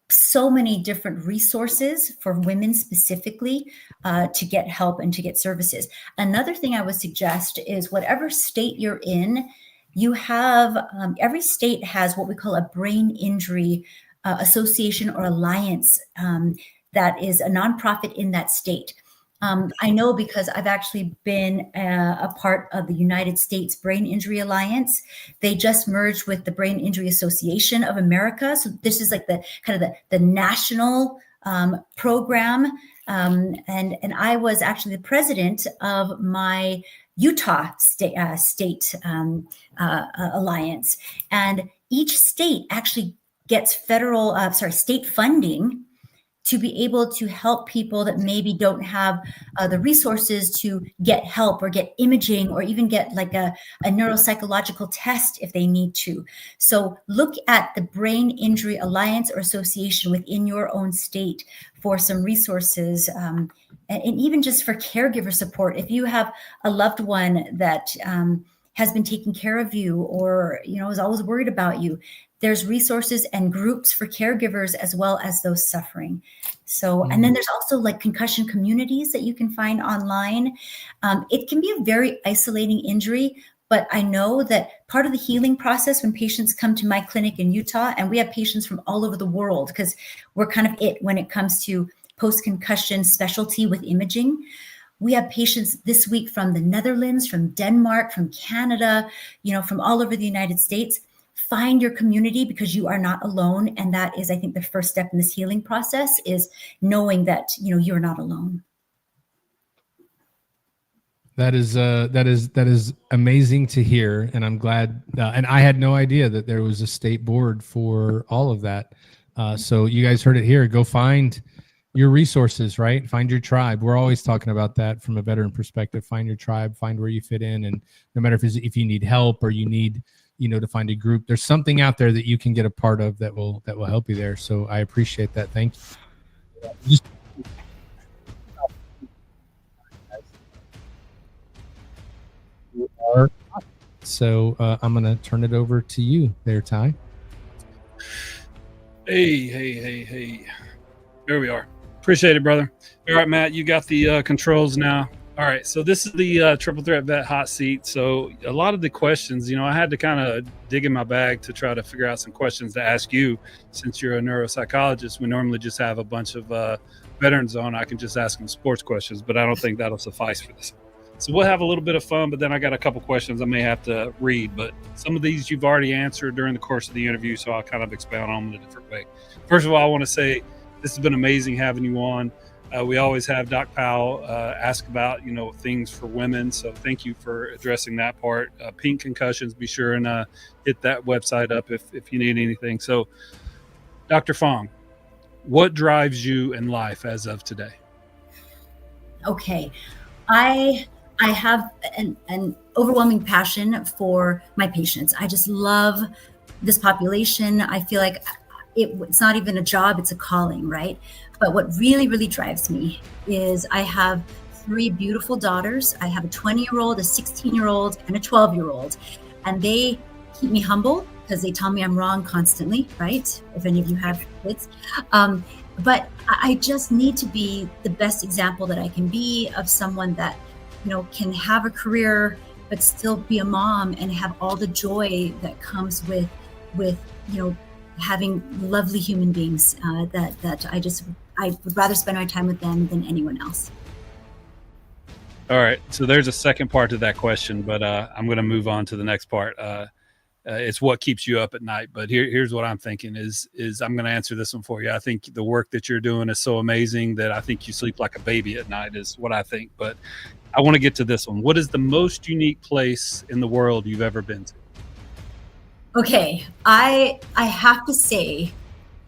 so many different resources for women specifically to get help and to get services. Another thing I would suggest is whatever state you're in, you have, every state has what we call a brain injury association or alliance that is a nonprofit in that state. I know because I've actually been a part of the United States Brain Injury Alliance. They just merged with the Brain Injury Association of America. So this is the national program. And I was actually the president of my Utah state alliance, and each state actually gets state funding to be able to help people that maybe don't have the resources to get help or get imaging or even get a neuropsychological test if they need to. So look at the Brain Injury Alliance or Association within your own state for some resources, and even just for caregiver support. If you have a loved one that has been taking care of you or is always worried about you, there's resources and groups for caregivers as well as those suffering. So, and then there's also concussion communities that you can find online. It can be a very isolating injury, but I know that part of the healing process when patients come to my clinic in Utah, and we have patients from all over the world because we're kind of it when it comes to post-concussion specialty with imaging. We have patients this week from the Netherlands, from Denmark, from Canada, from all over the United States. Find your community because you are not alone. And that is, I think, the first step in this healing process is knowing that, you're not alone. That is amazing to hear. And I'm glad, and I had no idea that there was a state board for all of that. So you guys heard it here. Go find your resources, right? Find your tribe. We're always talking about that from a veteran perspective. Find your tribe, find where you fit in. And no matter if you need help or you need, to find a group, there's something out there that you can get a part of that will help you there. So I appreciate that. Thank you. So I'm going to turn it over to you there, Ty. Hey. There we are. Appreciate it, brother. All right, Matt, you got the controls now. All right, so this is the Triple Threat Vet Hot Seat. So a lot of the questions, I had to kind of dig in my bag to try to figure out some questions to ask you. Since you're a neuropsychologist, we normally just have a bunch of veterans on. I can just ask them sports questions, but I don't think that'll suffice for this. So we'll have a little bit of fun, but then I got a couple questions I may have to read. But some of these you've already answered during the course of the interview, so I'll kind of expound on them in a different way. First of all, I want to say this has been amazing having you on. We always have Doc Powell ask about, things for women. So thank you for addressing that part. Pink concussions, be sure and hit that website up if you need anything. So Dr. Fong, what drives you in life as of today? Okay. I have an overwhelming passion for my patients. I just love this population. I feel like it's not even a job, it's a calling, right? But what really, really drives me is I have 3 beautiful daughters. I have a 20-year-old, a 16-year-old, and a 12-year-old. And they keep me humble because they tell me I'm wrong constantly, right? If any of you have kids. But I just need to be the best example that I can be of someone that, can have a career, but still be a mom and have all the joy that comes with having lovely human beings that I would rather spend my time with them than anyone else. All right. So there's a second part to that question, but I'm going to move on to the next part. It's what keeps you up at night. But here's what I'm thinking is I'm going to answer this one for you. I think the work that you're doing is so amazing that I think you sleep like a baby at night is what I think. But I want to get to this one. What is the most unique place in the world you've ever been to? Okay, I have to say,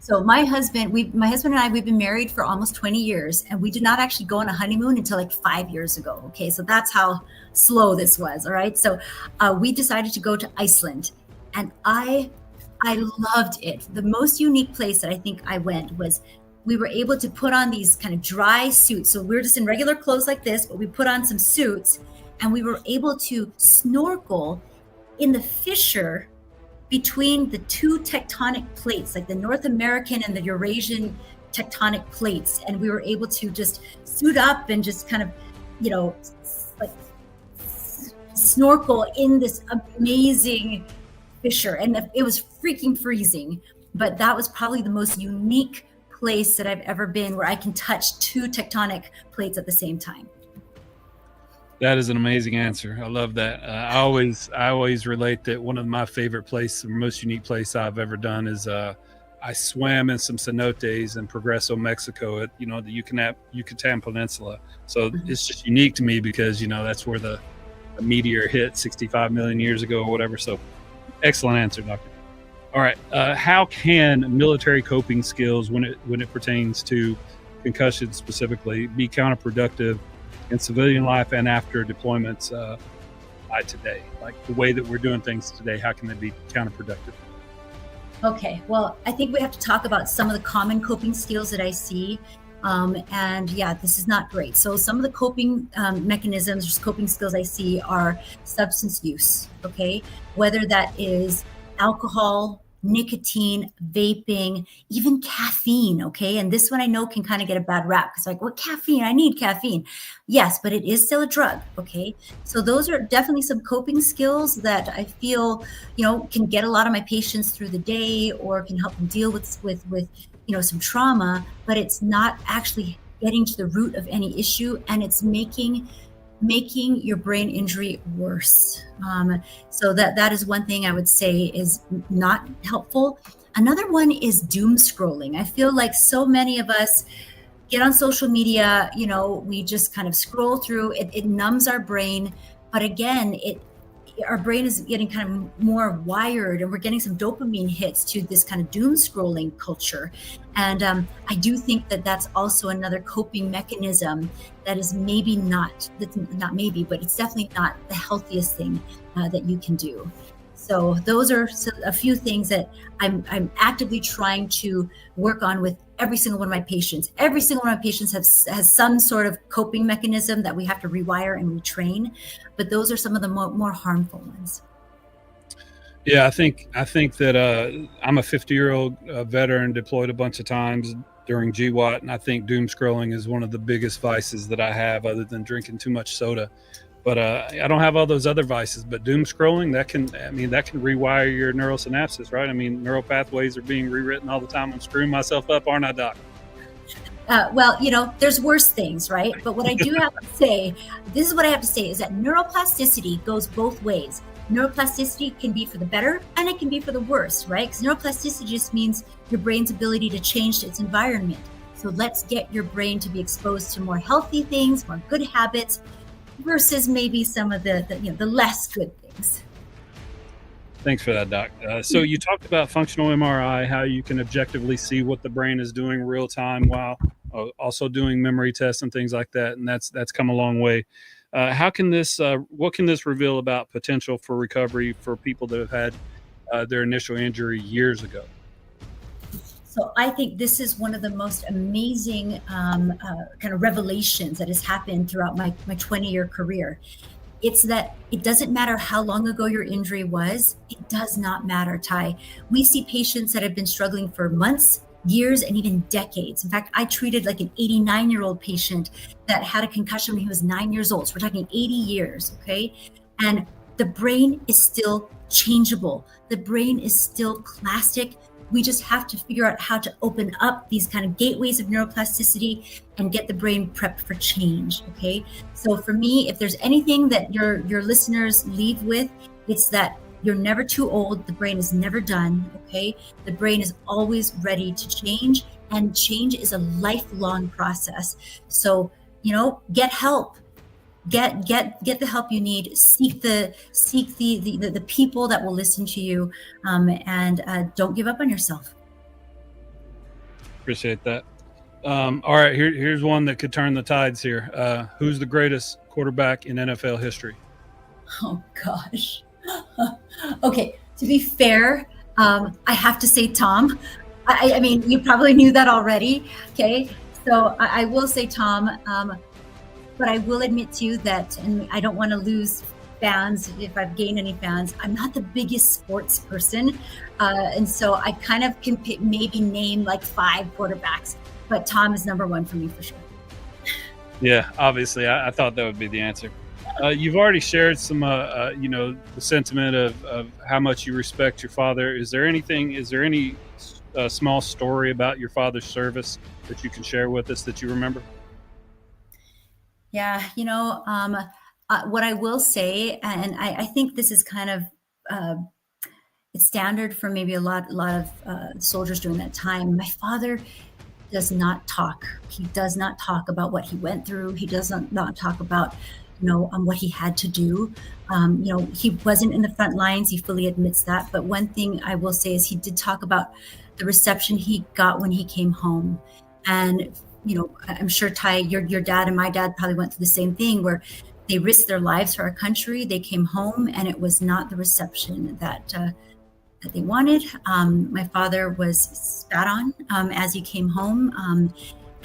so my husband and I, we've been married for almost 20 years, and we did not actually go on a honeymoon until like 5 years ago. Okay, so that's how slow this was. All right, so we decided to go to Iceland, and I loved it. The most unique place that I think I went was we were able to put on these kind of dry suits. So we were just in regular clothes like this, but we put on some suits, and we were able to snorkel in the fissure between the 2 tectonic plates, like the North American and the Eurasian tectonic plates. And we were able to just suit up and just kind of, like snorkel in this amazing fissure. And it was freaking freezing, but that was probably the most unique place that I've ever been where I can touch 2 tectonic plates at the same time. That is an amazing answer. I love that. I always relate that one of my favorite places, the most unique place I've ever done is I swam in some cenotes in Progreso, Mexico at, the Yucatan Peninsula. So it's just unique to me because, that's where the meteor hit 65 million years ago or whatever. So excellent answer, Doctor. All right. How can military coping skills when it pertains to concussion specifically be counterproductive in civilian life and after deployments by today? Like the way that we're doing things today, how can they be counterproductive? Okay, well, I think we have to talk about some of the common coping skills that I see. And yeah, this is not great. So some of the coping mechanisms or coping skills I see are substance use, okay? Whether that is alcohol, nicotine, vaping, even caffeine, okay? And this one I know can kind of get a bad rap because like, what caffeine? I need caffeine. Yes, but it is still a drug, okay? So those are definitely some coping skills that I feel, can get a lot of my patients through the day or can help them deal with some trauma, but it's not actually getting to the root of any issue, and it's making your brain injury worse. So that is one thing I would say is not helpful. Another one is doom scrolling. I feel like so many of us get on social media, we just kind of scroll through, it numbs our brain. But again, our brain is getting kind of more wired, and we're getting some dopamine hits to this kind of doom scrolling culture. And I do think that that's also another coping mechanism that is but it's definitely not the healthiest thing that you can do. So those are a few things that I'm actively trying to work on with every single one of my patients. Every single one of my patients has some sort of coping mechanism that we have to rewire and retrain, but those are some of the more harmful ones. Yeah, I think that I'm a 50-year-old veteran, deployed a bunch of times, during GWAT, and I think doom scrolling is one of the biggest vices that I have, other than drinking too much soda. But I don't have all those other vices. But doom scrolling, that can rewire your neural synapses, right? I mean, neural pathways are being rewritten all the time. I'm screwing myself up, aren't I, Doc? Well, there's worse things, right? But what I do have to say, this is what I have to say, is that neuroplasticity goes both ways. Neuroplasticity can be for the better and it can be for the worse, right? Because neuroplasticity just means your brain's ability to change its environment. So let's get your brain to be exposed to more healthy things, more good habits, versus maybe some of the less good things. Thanks for that, Doc. So you talked about functional MRI, how you can objectively see what the brain is doing real time while also doing memory tests and things like that. And that's come a long way. What can this reveal about potential for recovery for people that have had their initial injury years ago? So I think this is one of the most amazing kind of revelations that has happened throughout my 20-year career. It's that it doesn't matter how long ago your injury was. It does not matter, Ty. We see patients that have been struggling for months, years, and even decades. In fact, I treated like an 89-year-old patient that had a concussion when he was 9 years old. So we're talking 80 years, okay? And the brain is still changeable. The brain is still plastic. We just have to figure out how to open up these kind of gateways of neuroplasticity and get the brain prepped for change, okay? So for me, if there's anything that your listeners leave with, it's that you're never too old. The brain is never done, okay? The brain is always ready to change, and change is a lifelong process. So, get help. Get the help you need. Seek the people that will listen to you, and don't give up on yourself. Appreciate that. All right, here's one that could turn the tides here. Who's the greatest quarterback in NFL history? Oh gosh. Okay, to be fair, I have to say Tom. I mean, you probably knew that already. Okay, so I will say Tom. But I will admit to you that, and I don't want to lose fans if I've gained any fans, I'm not the biggest sports person. And so I kind of can maybe name like 5 quarterbacks, but Tom is number 1 for me for sure. Yeah, obviously. I thought that would be the answer. You've already shared some, the sentiment of how much you respect your father. Is there any small story about your father's service that you can share with us that you remember? Yeah, what I will say, and I think this is kind of it's standard for maybe a lot of soldiers during that time. My father does not talk. He does not talk about what he went through. He does not talk about what he had to do. He wasn't in the front lines. He fully admits that. But one thing I will say is he did talk about the reception he got when he came home, and I'm sure, Ty, your dad and my dad probably went through the same thing where they risked their lives for our country. They came home and it was not the reception that they wanted. My father was spat on as he came home.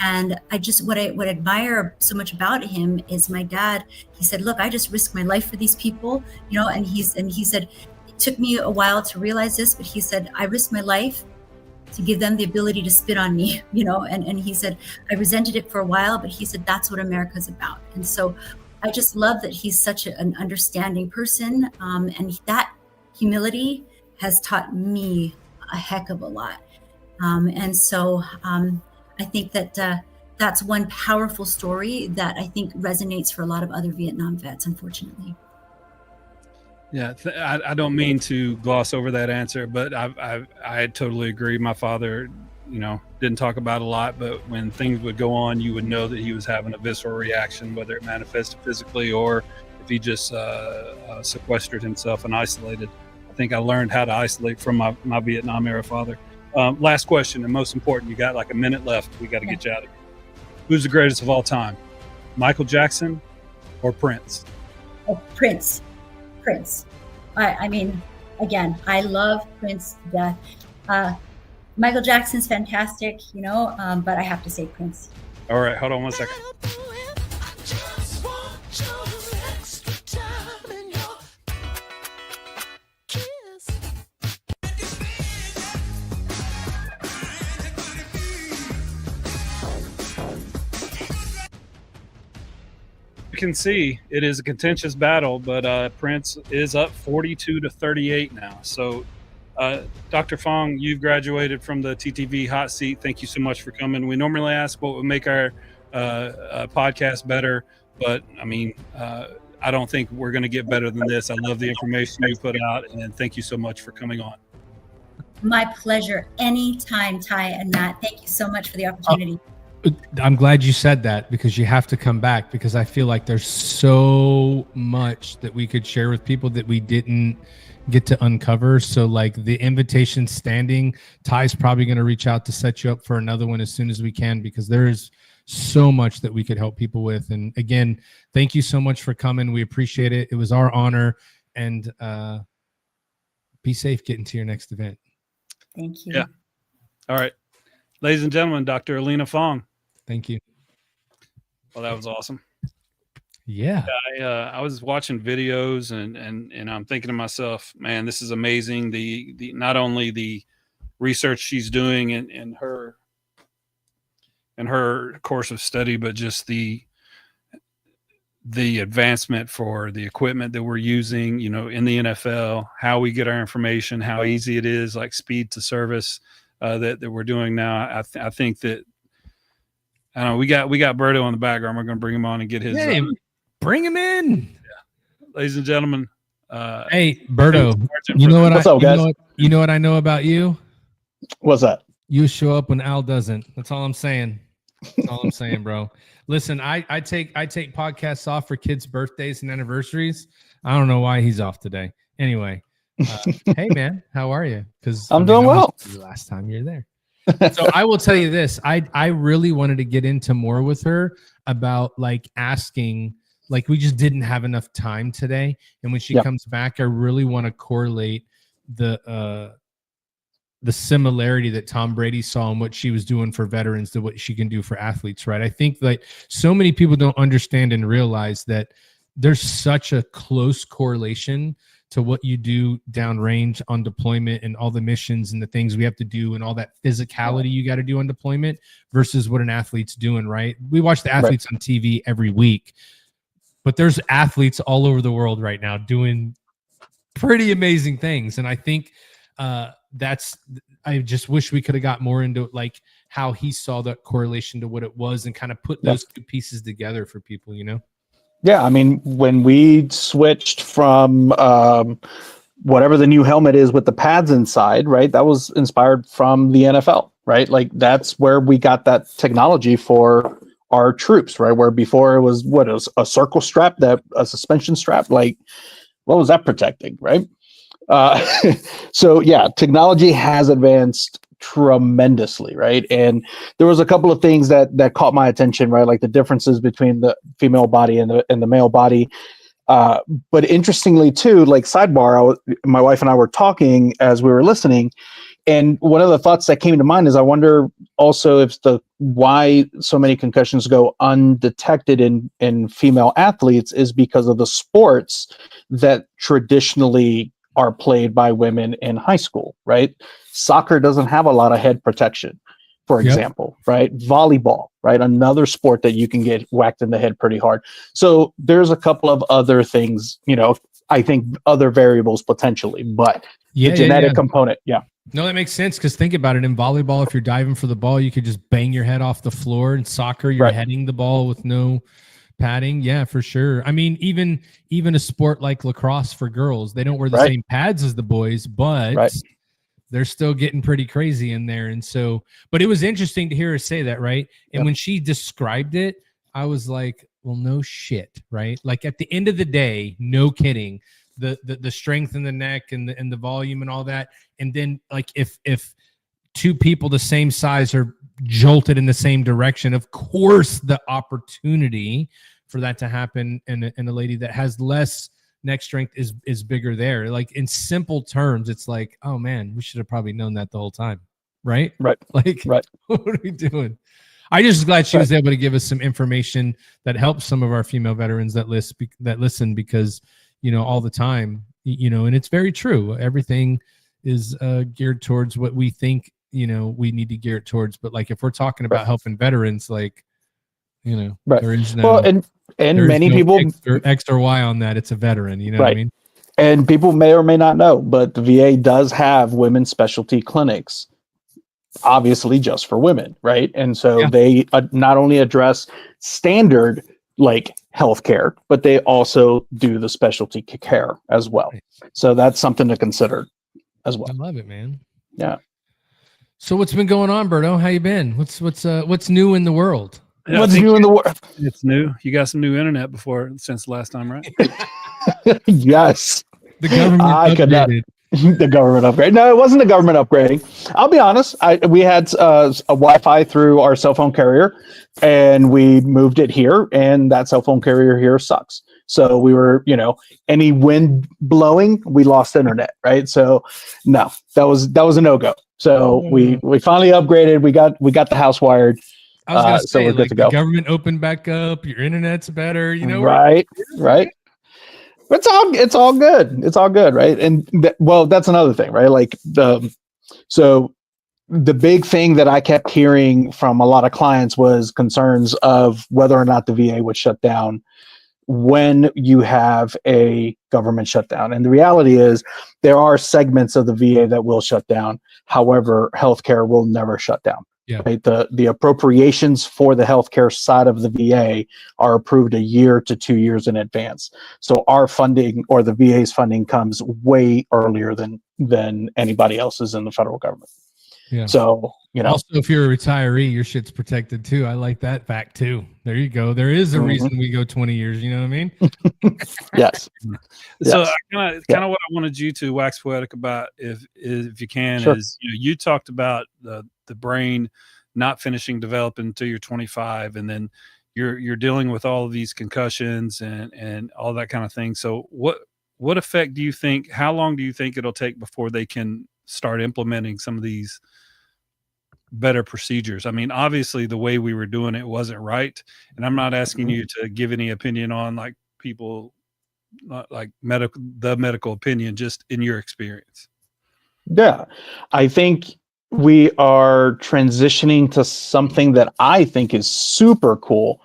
And what I admire so much about him is my dad. He said, look, I just risked my life for these people, and he said, it took me a while to realize this, but he said, I risked my life to give them the ability to spit on me, and he said, I resented it for a while, but he said, that's what America's about. And so I just love that he's such an understanding person. And that humility has taught me a heck of a lot. And so I think that that's one powerful story that I think resonates for a lot of other Vietnam vets, unfortunately. Yeah, I don't mean to gloss over that answer, but I totally agree. My father, didn't talk about a lot, but when things would go on, you would know that he was having a visceral reaction, whether it manifested physically or if he just sequestered himself and isolated. I think I learned how to isolate from my Vietnam era father. Last question, and most important, you got like a minute left. We got to get you out of here. Who's the greatest of all time? Michael Jackson or Prince? Oh, Prince. I mean, again, I love Prince to death. Michael Jackson's fantastic, but I have to say Prince. All right, hold on one second. you can see, it is a contentious battle, but Prince is up 42-38 now. So, Dr. Fong, you've graduated from the TTV hot seat. Thank you so much for coming. We normally ask what would make our podcast better, but I mean, I don't think we're going to get better than this. I love the information you put out, and thank you so much for coming on. My pleasure. Anytime, Ty and Matt. Thank you so much for the opportunity. I'm glad you said that, because you have to come back, because I feel like there's so much that we could share with people that we didn't get to uncover. So like the invitation standing, Ty's probably going to reach out to set you up for another one as soon as we can, because there's so much that we could help people with. And again, thank you so much for coming. We appreciate it. It was our honor, and be safe getting to your next event. Thank you. Yeah. All right. Ladies and gentlemen, Dr. Alina Fong. Thank you. Well, that was awesome. Yeah. I was watching videos and I'm thinking to myself, man, this is amazing. The not only the research she's doing in her course of study, but just the advancement for the equipment that we're using, you know, in the NFL, how we get our information, how easy it is, like speed to service that we're doing now. I think that, I don't know, we got Berto on the background. We're going to bring him on and get his. Hey, bring him in. Yeah. Ladies and gentlemen. Hey, Berto, you know what you know what I know about you? What's that? You show up when Al doesn't. That's all I'm saying. That's all I'm saying, bro. Listen, I take podcasts off for kids' birthdays and anniversaries. I don't know why he's off today. Anyway, hey man, how are you? Because I'm doing well. The last time you're there. So I will tell you this. I really wanted to get into more with her about like asking, like we just didn't have enough time today. And when she comes back, I really want to correlate the similarity that Tom Brady saw and what she was doing for veterans to what she can do for athletes, right? I think like so many people don't understand and realize that there's such a close correlation to what you do downrange on deployment and all the missions and the things we have to do and all that physicality you got to do on deployment versus what an athlete's doing, right? We watch the athletes on TV every week, but there's athletes all over the world right now doing pretty amazing things. And I think I just wish we could have got more into like how he saw that correlation to what it was and kind of put those two pieces together for people, you know? Yeah, I mean, when we switched from whatever the new helmet is with the pads inside, right? That was inspired from the NFL, right? Like that's where we got that technology for our troops, right? Where before it was a circle strap, a suspension strap, like what was that protecting, right? So yeah, technology has advanced tremendously, right? And there was a couple of things that caught my attention, right? Like the differences between the female body and the male body. But interestingly too, like sidebar, my wife and I were talking as we were listening, and one of the thoughts that came to mind is I wonder also if why so many concussions go undetected in female athletes is because of the sports that traditionally are played by women in high school, right? Soccer doesn't have a lot of head protection, for example, right? Volleyball, right? Another sport that you can get whacked in the head pretty hard. So there's a couple of other things, you know, I think other variables potentially, but the genetic component, No, that makes sense, because think about it. In volleyball, if you're diving for the ball, you could just bang your head off the floor. In soccer, you're heading the ball with no padding. Yeah, for sure. I mean, even a sport like lacrosse for girls, they don't wear the same pads as the boys, but they're still getting pretty crazy in there. And so, but it was interesting to hear her say that, right? And when she described it, I was like, well, no shit, right? Like at the end of the day, no kidding, the strength in the neck and the volume and all that. And then like if two people the same size are jolted in the same direction, of course the opportunity for that to happen in a lady that has less neck strength is bigger there. Like in simple terms, it's like, oh man, we should have probably known that the whole time, right? Like what are we doing? I just glad she was able to give us some information that helps some of our female veterans that listen, because you know, all the time, you know, and it's very true, everything is geared towards what we think, you know, we need to gear it towards. But like if we're talking about helping veterans, like You know, Right. there is no. Well, and there's many no people X or Y on that. It's a veteran. You know what I Right. mean? And people may or may not know, but the VA does have women's specialty clinics, obviously just for women, right? And so Yeah. they not only address standard like healthcare, but they also do the specialty care as well. Right. So that's something to consider as well. I love it, man. Yeah. So what's been going on, Berto? How you been? What's new in the world? Yeah, I What's think new in the world? It's new. You got some new internet since last time, right? Yes. The government I could not. updated. The government upgrade. No, it wasn't the government upgrading. I'll be honest. We had a Wi-Fi through our cell phone carrier, and we moved it here, and that cell phone carrier here sucks. So we were, any wind blowing, we lost internet, right? So no, that was a no-go. So we finally upgraded. We got the house wired. I was gonna so say, we're good like, to go. the government opened back up. Your internet's better. You know, Right. It's all good. It's all good, right? And that's another thing, right? Like so the big thing that I kept hearing from a lot of clients was concerns of whether or not the VA would shut down when you have a government shutdown. And the reality is there are segments of the VA that will shut down. However, healthcare will never shut down. Yeah. Right? The appropriations for the healthcare side of the VA are approved a year to 2 years in advance. So our funding, or the VA's funding, comes way earlier than anybody else's in the federal government. Yeah. So, Also, if you're a retiree, your shit's protected too. I like that fact too. There you go. There is a reason we go 20 years. You know what I mean? Yes. So Yes. kind of what I wanted you to wax poetic about, if you can, Sure. is you talked about the brain not finishing developing until you're 25, and then you're dealing with all of these concussions and all that kind of thing. So what effect do you think? How long do you think it'll take before they can start implementing some of these better procedures? I mean, obviously the way we were doing it wasn't right, and I'm not asking you to give any opinion on like people like medical opinion, just in your experience. Yeah. I think we are transitioning to something that I think is super cool.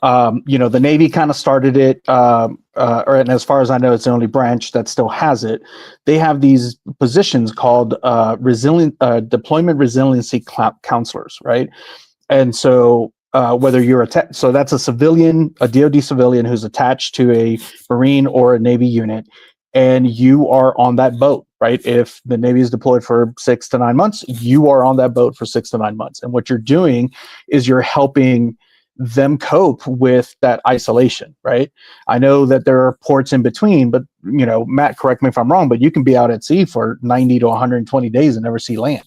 The Navy kind of started it, and as far as I know, it's the only branch that still has it. They have these positions called deployment resiliency counselors, right? And so whether you're so that's a civilian, a DoD civilian who's attached to a Marine or a Navy unit, and you are on that boat, right? If the Navy is deployed for 6 to 9 months, you are on that boat for 6 to 9 months. And what you're doing is you're helping them cope with that isolation, right? I know that there are ports in between, but Matt, correct me if I'm wrong, but you can be out at sea for 90 to 120 days and never see land.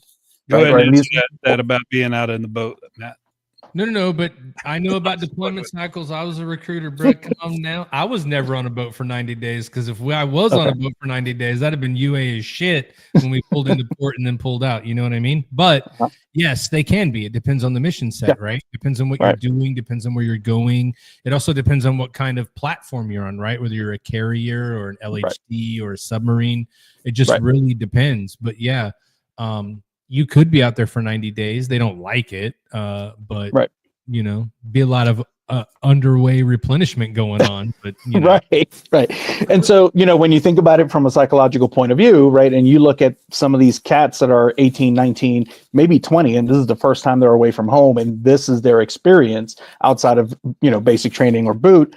Go ahead and Right? answer that about being out in the boat, Matt. No, but I know about deployment cycles. I was a recruiter, Brett. Come now. I was never on a boat for 90 days, because if I was on a boat for 90 days, that'd have been UA as shit when we pulled into port and then pulled out. You know what I mean? But yes, they can be. It depends on the mission set, right? Depends on what you're doing, depends on where you're going. It also depends on what kind of platform you're on, right? Whether you're a carrier or an LHD or a submarine. It just really depends. But yeah, you could be out there for 90 days. They don't like it, but be a lot of underway replenishment going on. But right. And so when you think about it from a psychological point of view, right, and you look at some of these cats that are 18, 19, maybe 20, and this is the first time they're away from home, and this is their experience outside of basic training or boot.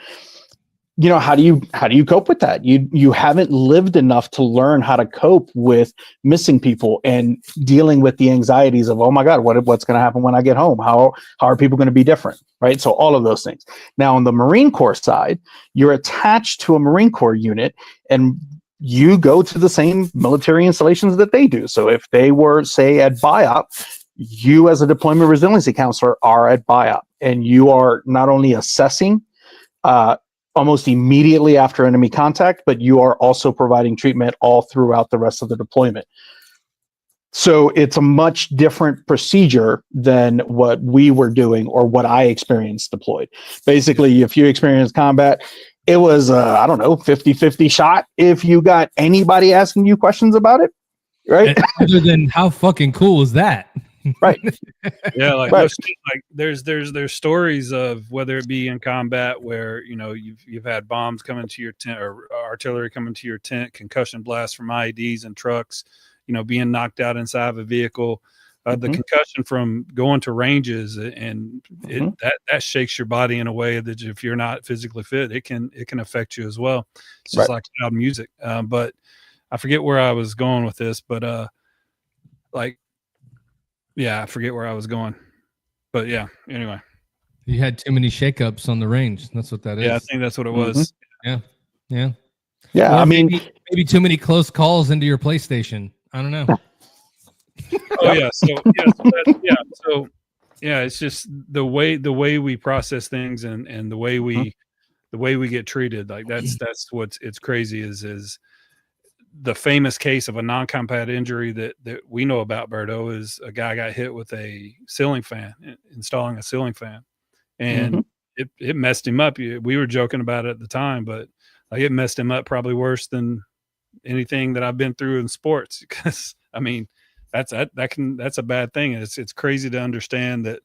How do you cope with that? You haven't lived enough to learn how to cope with missing people and dealing with the anxieties of, oh my God, what's going to happen when I get home? How are people going to be different? Right. So all of those things. Now on the Marine Corps side, you're attached to a Marine Corps unit and you go to the same military installations that they do. So if they were, say, at BIOP, you as a deployment resiliency counselor are at BIOP, and you are not only assessing almost immediately after enemy contact, but you are also providing treatment all throughout the rest of the deployment. So it's a much different procedure than what we were doing or what I experienced deployed. Basically, if you experienced combat, it was, 50-50 shot if you got anybody asking you questions about it, right? Other than how fucking cool is that? Right. Yeah, like, Right. like there's stories of whether it be in combat where you've had bombs coming to your tent or artillery coming to your tent, concussion blasts from IEDs and trucks, being knocked out inside of a vehicle, the concussion from going to ranges, and that shakes your body in a way that if you're not physically fit, it can affect you as well. It's just like loud music. But I forget where I was going with this, but I forget where I was going, but yeah. Anyway, You had too many shakeups on the range. That's what that is. yeah, I think that's what it was. Yeah. Yeah. Yeah. Or I mean, maybe too many close calls into your PlayStation. I don't know. Oh yeah. So it's just the way we process things and the way we get treated. Like that's it's crazy is the famous case of a non-combat injury that we know about, Berto, is a guy got hit with a ceiling fan, installing a ceiling fan, and it messed him up. We were joking about it at the time, but like it messed him up probably worse than anything that I've been through in sports. Because I mean, that's a bad thing. And it's crazy to understand that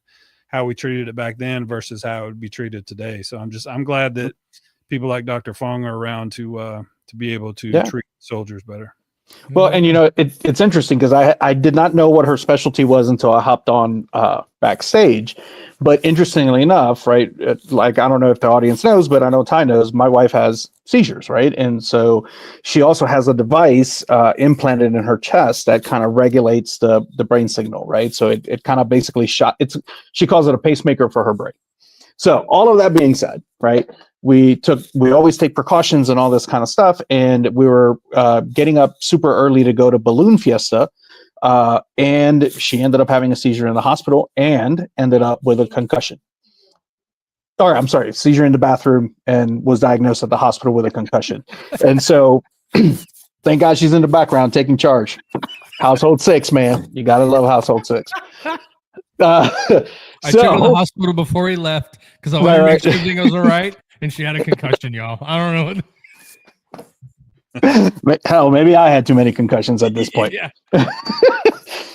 how we treated it back then versus how it would be treated today. So I'm glad that people like Dr. Fong are around to be able to treat soldiers better. Well, and it's interesting because I did not know what her specialty was until I hopped on backstage. But interestingly enough, right, like I don't know if the audience knows, but I know Ty knows, my wife has seizures, right? And so she also has a device implanted in her chest that kind of regulates the brain signal, right? So it kind of basically she calls it a pacemaker for her brain. So all of that being said, right, we always take precautions and all this kind of stuff. And we were getting up super early to go to Balloon Fiesta. And she ended up having a seizure in the hospital and ended up with a concussion. Or I'm sorry, seizure in the bathroom, and was diagnosed at the hospital with a concussion. And so thank God she's in the background taking charge. Household 6, man. You got to love Household 6. I took her to the hospital before he left because I wanted to make sure everything was all right, and she had a concussion, y'all. I don't know. Hell, maybe I had too many concussions at this point. Yeah.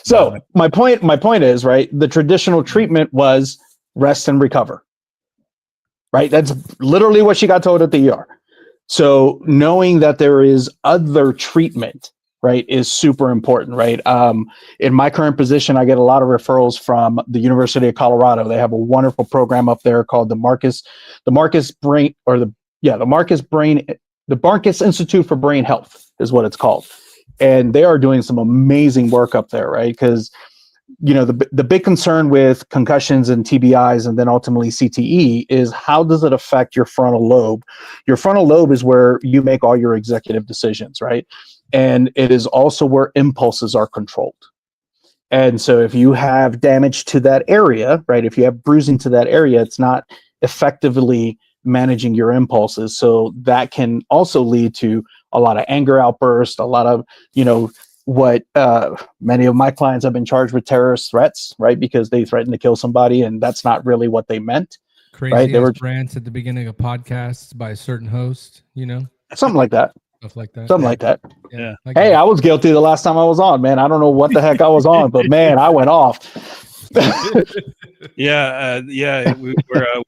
So my point is, right, the traditional treatment was rest and recover. Right? That's literally what she got told at the ER. So knowing that there is other treatment, right, is super important, right? In my current position, I get a lot of referrals from the University of Colorado. They have a wonderful program up there called the Marcus Institute for Brain Health is what it's called. And they are doing some amazing work up there, right? Because the big concern with concussions and TBIs and then ultimately CTE is how does it affect your frontal lobe? Your frontal lobe is where you make all your executive decisions, right? And it is also where impulses are controlled. And so if you have damage to that area, right, if you have bruising to that area, it's not effectively managing your impulses. So that can also lead to a lot of anger outbursts, a lot of, what many of my clients have been charged with terrorist threats, right? Because they threatened to kill somebody and that's not really what they meant. Crazy right? They were rants at the beginning of podcasts by a certain host, something like that. Stuff like that. Something like that. Yeah. Hey, I was guilty the last time I was on, man. I don't know what the heck I was on, but man, I went off. We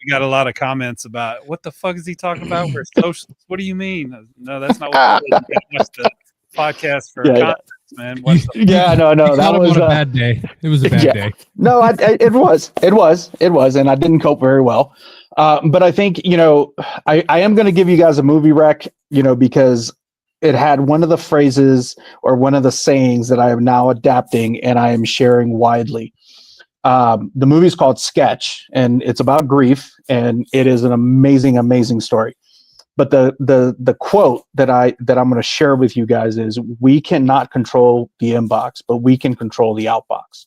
got a lot of comments about what the fuck is he talking about? We're socialists. What do you mean? No, that's not what it is. The podcast for conference, man. No, that was a bad day. It was a bad day. No, it was, and I didn't cope very well. But I think I am going to give you guys a movie rec, because it had one of the phrases or one of the sayings that I am now adapting and I am sharing widely. The movie is called Sketch, and it's about grief, and it is an amazing, amazing story. But the quote that I'm going to share with you guys is, we cannot control the inbox, but we can control the outbox.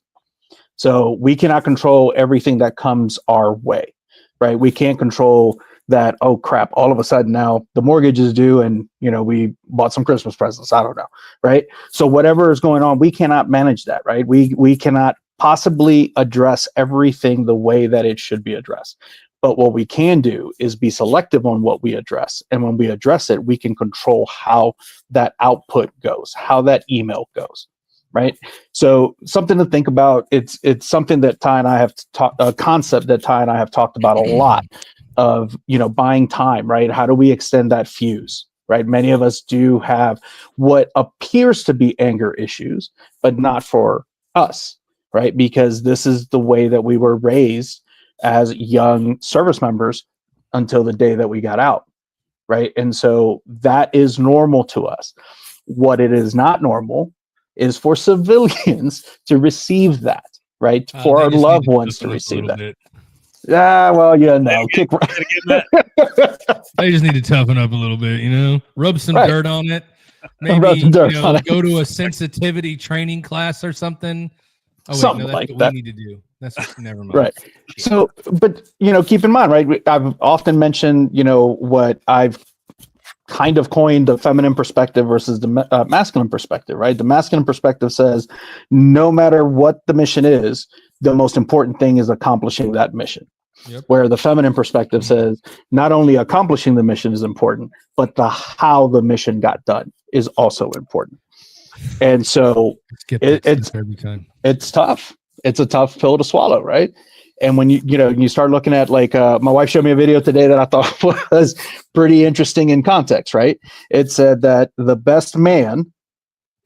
So we cannot control everything that comes our way, right? We can't control that, oh crap, all of a sudden now the mortgage is due and, we bought some Christmas presents. I don't know, right? So whatever is going on, we cannot manage that, right? We cannot possibly address everything the way that it should be addressed. But what we can do is be selective on what we address. And when we address it, we can control how that output goes, how that email goes. right? So something to think about. It's something that Ty and I have talked, a concept that Ty and I have talked about a lot of, buying time, right? How do we extend that fuse, right? Many of us do have what appears to be anger issues, but not for us, right? Because this is the way that we were raised as young service members until the day that we got out, right? And so that is normal to us. What it is not normal is for civilians to receive that, right? For our loved ones to receive that. Yeah, well, kick. They just need to toughen up a little bit, rub some dirt on it. Maybe go to a sensitivity training class or something. Oh, wait, something that's like what that. we need to do. That's what, never mind. Right. So, but keep in mind, right? I've often mentioned, what I've kind of coined the feminine perspective versus the masculine perspective, right? The masculine perspective says, no matter what the mission is, the most important thing is accomplishing that mission. Yep. Where the feminine perspective says, not only accomplishing the mission is important, but the how the mission got done is also important. And so it's every time. It's tough. It's a tough pill to swallow, right? And when you start looking at my wife showed me a video today that I thought was pretty interesting in context, right? It said that the best man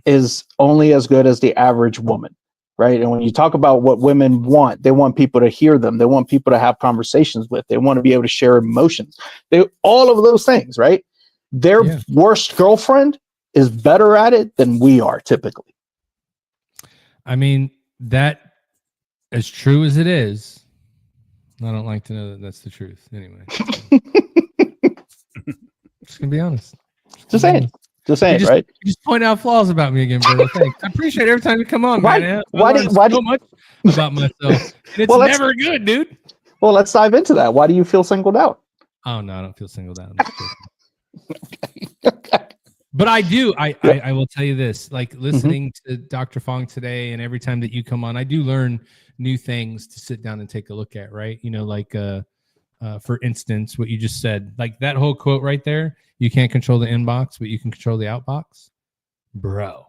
is only as good as the average woman, right? And when you talk about what women want, they want people to hear them. They want people to have conversations with. They want to be able to share emotions. All of those things, right? Their worst girlfriend is better at it than we are typically. I mean, that as true as it is, I don't like to know that that's the truth. Anyway, just gonna be honest. Just saying, right? You just point out flaws about me again, bro. Thanks. I appreciate it every time you come on, man. Why so much about myself? And it's never good, dude. Well, let's dive into that. Why do you feel singled out? Oh no, I don't feel singled out. Okay. But I do. I will tell you this. Like listening to Dr. Fong today, and every time that you come on, I do learn new things to sit down and take a look at. Right? For instance, what you just said, like that whole quote right there. You can't control the inbox, but you can control the outbox, bro.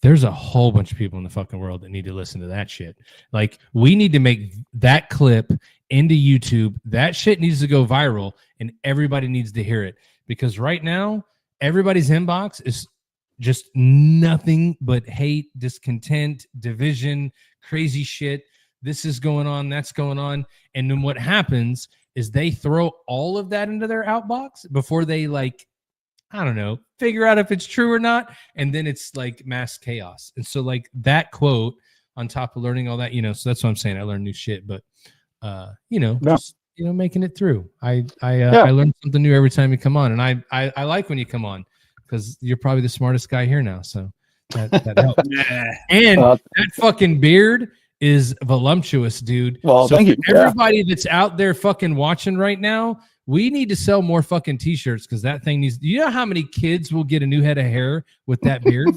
There's a whole bunch of people in the fucking world that need to listen to that shit. Like we need to make that clip into YouTube. That shit needs to go viral, and everybody needs to hear it because right now. Everybody's inbox is just nothing but hate, discontent, division, crazy shit. This is going on, that's going on. And then what happens is they throw all of that into their outbox before they figure out if it's true or not. And then it's like mass chaos. And so like that quote on top of learning all that, so that's what I'm saying. I learned new shit, but just making it through. I learn something new every time you come on, and I like when you come on because you're probably the smartest guy here now. So that helps. And that fucking beard is voluptuous, dude. Well, so thank you. Everybody that's out there fucking watching right now, we need to sell more fucking t-shirts because that thing needs. Do you know how many kids will get a new head of hair with that beard?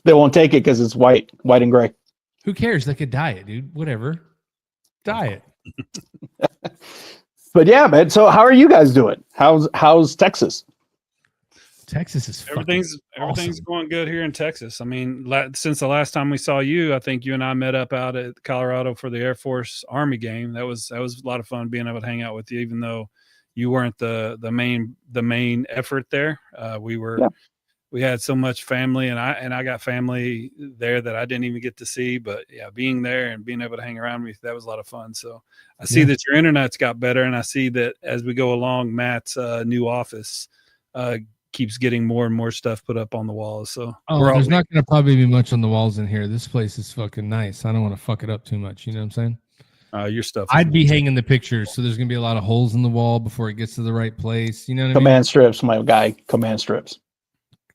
They won't take it because it's white and gray. Who cares? They could dye it, dude. Whatever. Dye it. But yeah, man. So how are you guys doing? How's Texas? Texas is everything's going good here in Texas. I mean, since the last time we saw you, I think you and I met up out at Colorado for the Air Force Army game. That was a lot of fun being able to hang out with you, even though you weren't the main effort there. We had so much family, and I got family there that I didn't even get to see. But yeah, being there and being able to hang around with you, that was a lot of fun. So I see that your internet's got better, and I see that as we go along, Matt's new office keeps getting more and more stuff put up on the walls. So there's not going to probably be much on the walls in here. This place is fucking nice. I don't want to fuck it up too much. You know what I'm saying? Your stuff. I'd be hanging the pictures, so there's going to be a lot of holes in the wall before it gets to the right place. You know what I mean? Command strips, my guy. Command strips.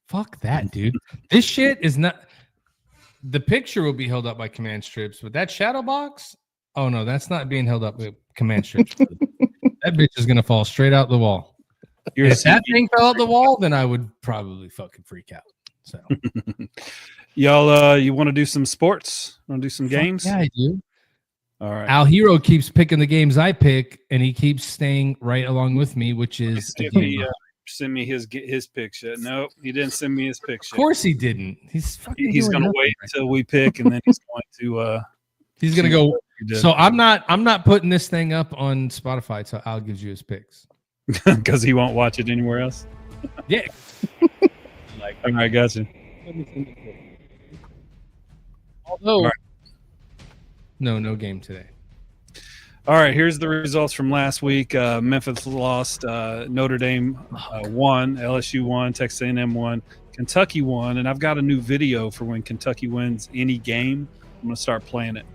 Fuck that, dude. This shit is not. The picture will be held up by command strips, but that shadow box, oh no, that's not being held up with command strips. That bitch is gonna fall straight out the wall. If that thing fell out the wall, then I would probably fucking freak out. So, y'all, you want to do some sports? Want to do some games? Yeah, I do. All right. Al Hero keeps picking the games I pick, and he keeps staying right along with me, which is send me his picks yet. Nope, he didn't send me his picks Of yet. course he didn't. He's going to wait until we pick, and then he's going to. He's going to go. So I'm not putting this thing up on Spotify. So Al gives you his picks because he won't watch it anywhere else. Yeah. All right, gotcha. Although, right. No game today. All right, here's the results from last week. Memphis lost, Notre Dame won, LSU won, Texas A&M won, Kentucky won, and I've got a new video for when Kentucky wins any game. I'm going to start playing it.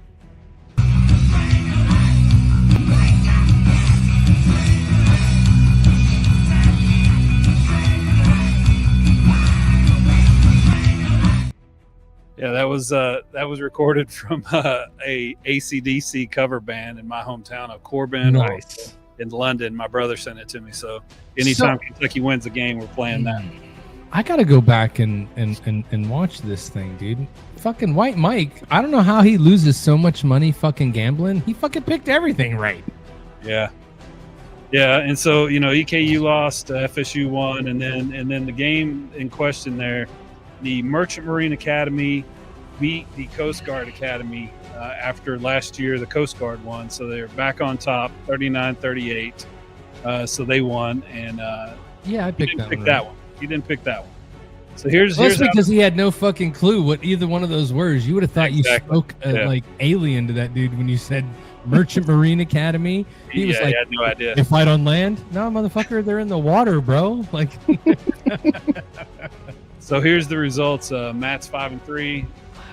Yeah, that was recorded from a AC/DC cover band in my hometown of Corbin, nice. In London. My brother sent it to me. So anytime Kentucky wins a game, we're playing that. I gotta go back and watch this thing, dude. Fucking White Mike. I don't know how he loses so much money fucking gambling. He fucking picked everything right. Yeah. Yeah, and so EKU lost, FSU won, and then the game in question there, the Merchant Marine Academy beat the Coast Guard Academy after last year. The Coast Guard won, so they're back on top, 39-38. So they won, and I picked that one. He didn't pick that one. So here's because he had no fucking clue what either one of those words. You would have thought you spoke like alien to that dude when you said Merchant Marine Academy. He was like, he had no idea. They fight on land? No, motherfucker, they're in the water, bro. Like. So here's the results. Matt's 5-3,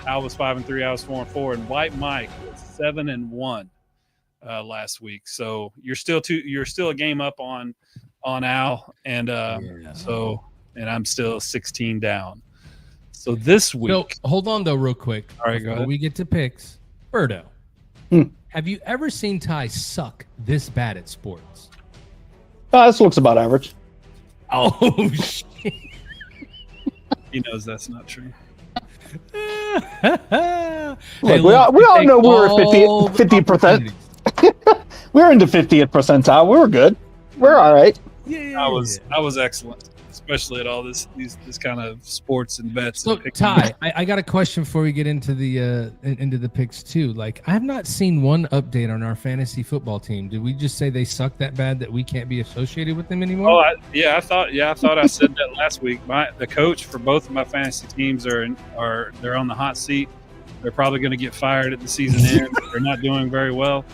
Al was 5-3, I was 4-4, and White Mike was 7-1 last week. So you're still a game up on Al, and and I'm still 16 down. So this week. So hold on though, real quick. All right, go ahead. We get to picks. Birdo, have you ever seen Ty suck this bad at sports? This looks about average. Oh shit. He knows that's not true. Look, we all know we were 50%. We were into 50th percentile. We were good. We're all right. I was excellent, especially at all this kind of sports and bets. So Ty, I got a question before we get into the picks too. Like, I have not seen one update on our fantasy football team. Did we just say they suck that bad that we can't be associated with them anymore? Oh, I thought I said that last week. The coach for both of my fantasy teams they're on the hot seat. They're probably going to get fired at the season end. They're not doing very well.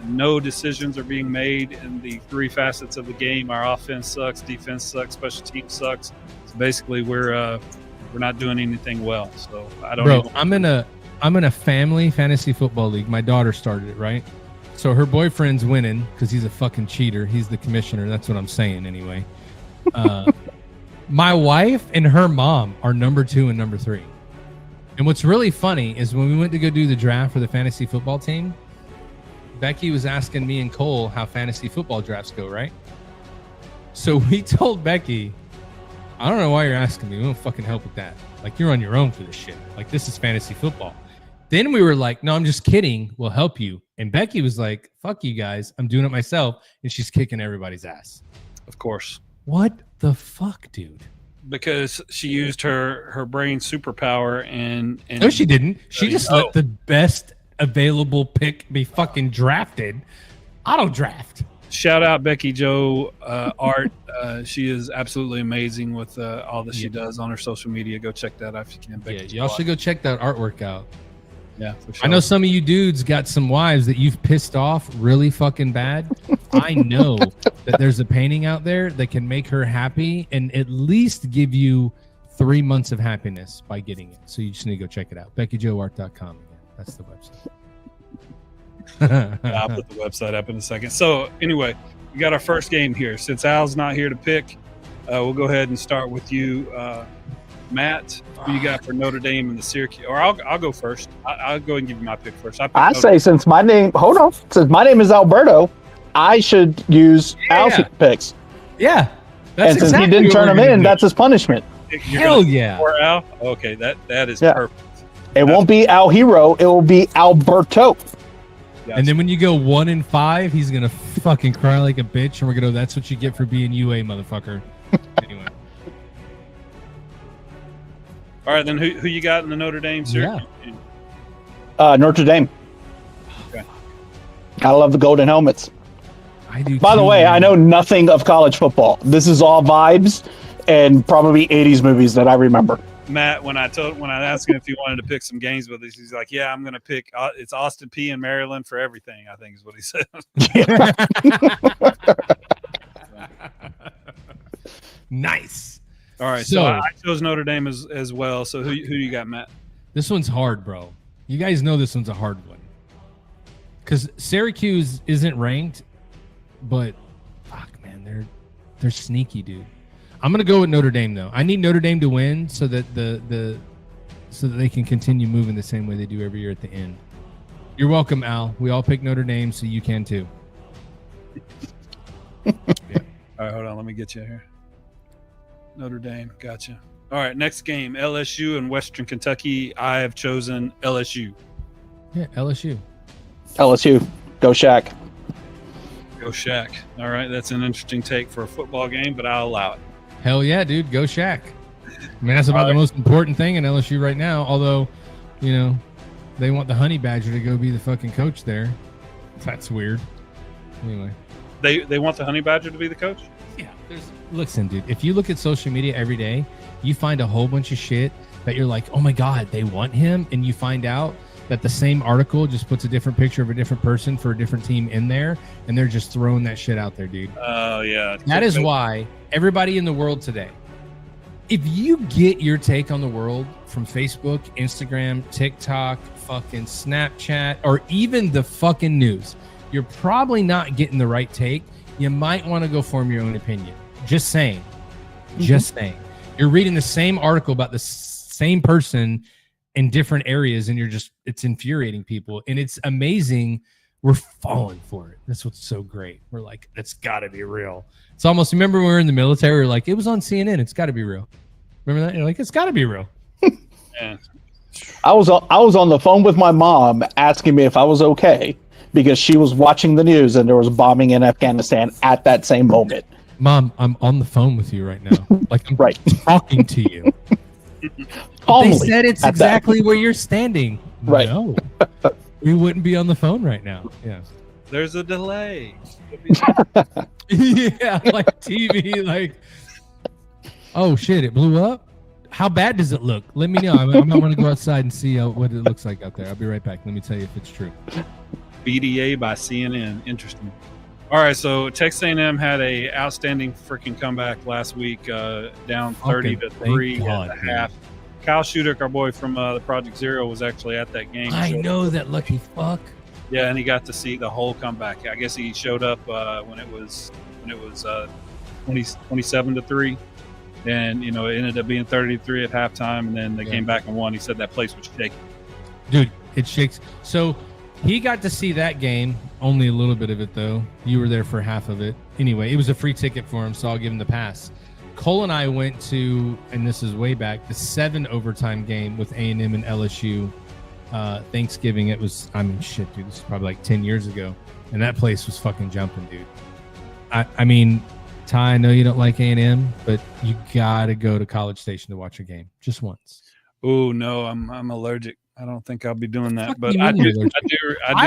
No decisions are being made in the three facets of the game. Our offense sucks, defense sucks, special teams sucks. So basically, we're not doing anything well. So I don't. Bro, I'm in a family fantasy football league. My daughter started it, right? So her boyfriend's winning because he's a fucking cheater. He's the commissioner. That's what I'm saying anyway. My wife and her mom are number 2 and number 3. And what's really funny is when we went to go do the draft for the fantasy football team, Becky was asking me and Cole how fantasy football drafts go, right? So we told Becky, I don't know why you're asking me. We don't fucking help with that. Like, you're on your own for this shit. Like, this is fantasy football. Then we were like, no, I'm just kidding. We'll help you. And Becky was like, fuck you guys. I'm doing it myself. And she's kicking everybody's ass. Of course. What the fuck, dude? Because she used her brain superpower and no, she didn't. She just let the best available pick be fucking drafted. Auto draft. Shout out Becky Joe Art. She is absolutely amazing with all that she does on her social media. Go check that out if you can. Becky y'all should go check that artwork out. Yeah, for sure. I know some of you dudes got some wives that you've pissed off really fucking bad. I know that there's a painting out there that can make her happy and at least give you 3 months of happiness by getting it. So you just need to go check it out. BeckyJoeArt.com. That's the website. I'll put the website up in a second. So anyway, we got our first game here. Since Al's not here to pick, we'll go ahead and start with you, Matt. Who you got for Notre Dame and the Syracuse? Or I'll go first. I'll go and give you my pick first. Since my name is Alberto, I should use Al's picks. Yeah. And since he didn't turn them in, that's his punishment. Hell yeah. For Al? Okay, that is perfect. It won't be Al Hero. It will be Alberto. And then when you go 1-5, he's gonna fucking cry like a bitch, and we're gonna. That's what you get for being UA, motherfucker. Anyway. All right, then who you got in the Notre Dame series? Yeah. Notre Dame. Okay. I love the golden helmets. I do. By the way, I know nothing of college football. This is all vibes and probably 80s movies that I remember. Matt, when I asked him if he wanted to pick some games with us, he's like, "Yeah, I'm going to pick. It's Austin P and Maryland for everything." I think is what he said. Nice. All right, so I chose Notre Dame as well. So who you got, Matt? This one's hard, bro. You guys know this one's a hard one because Syracuse isn't ranked, but fuck, man, they're sneaky, dude. I'm gonna go with Notre Dame though. I need Notre Dame to win so that so that they can continue moving the same way they do every year at the end. You're welcome, Al. We all picked Notre Dame, so you can too. Yeah. All right, hold on. Let me get you here. Notre Dame, gotcha. All right, next game, LSU and Western Kentucky. I have chosen LSU. Yeah, LSU. LSU. Go Shaq. Go Shaq. All right, that's an interesting take for a football game, but I'll allow it. Hell yeah, dude. Go Shaq. I mean, that's about the most important thing in LSU right now. Although, you know, they want the Honey Badger to go be the fucking coach there. That's weird. Anyway. They want the Honey Badger to be the coach? Yeah. Listen, dude, if you look at social media every day, you find a whole bunch of shit that you're like, oh my God, they want him. And you find out that the same article just puts a different picture of a different person for a different team in there. And they're just throwing that shit out there, dude. Oh, yeah. That is why everybody in the world today, if you get your take on the world from Facebook, Instagram, TikTok, fucking Snapchat, or even the fucking news, you're probably not getting the right take. You might want to go form your own opinion. Just saying. Just saying. You're reading the same article about the same person in different areas, and it's infuriating people. And it's amazing. We're falling for it. That's what's so great. We're like, that's got to be real. It's almost, remember when we were in the military, we were like, it was on CNN. It's got to be real. Remember that? You're like, it's got to be real. Yeah. I was on the phone with my mom asking me if I was okay because she was watching the news and there was bombing in Afghanistan at that same moment. Mom, I'm on the phone with you right now. Like I'm right. talking to you. They said it's exactly where you're standing. Right. No. We wouldn't be on the phone right now. Yeah. There's a delay. Yeah, like TV, like, oh shit, it blew up? How bad does it look? Let me know. I want to go outside and see what it looks like out there. I'll be right back. Let me tell you if it's true. BDA by CNN. Interesting. All right, so Texas A&M had a outstanding freaking comeback last week, down 30-3 at the half. Kyle Schudick, our boy from the Project Zero, was actually at that game. I know that lucky fuck. Yeah, and he got to see the whole comeback. I guess he showed up when it was 27-3, and you know it ended up being 30-3 at halftime, and then they came back and won. He said that place was shaking. Dude, it shakes. So he got to see that game, only a little bit of it though. You were there for half of it. Anyway, it was a free ticket for him, so I'll give him the pass. Cole and I went to, and this is way back, the 7 overtime game with A&M and LSU. Thanksgiving. It was, I mean, shit, dude, this is probably like 10 years ago, and that place was fucking jumping, dude. I mean, Ty, I know you don't like A&M, but you gotta go to College Station to watch a game just once. Oh no, I'm allergic. I don't think I'll be doing that, but I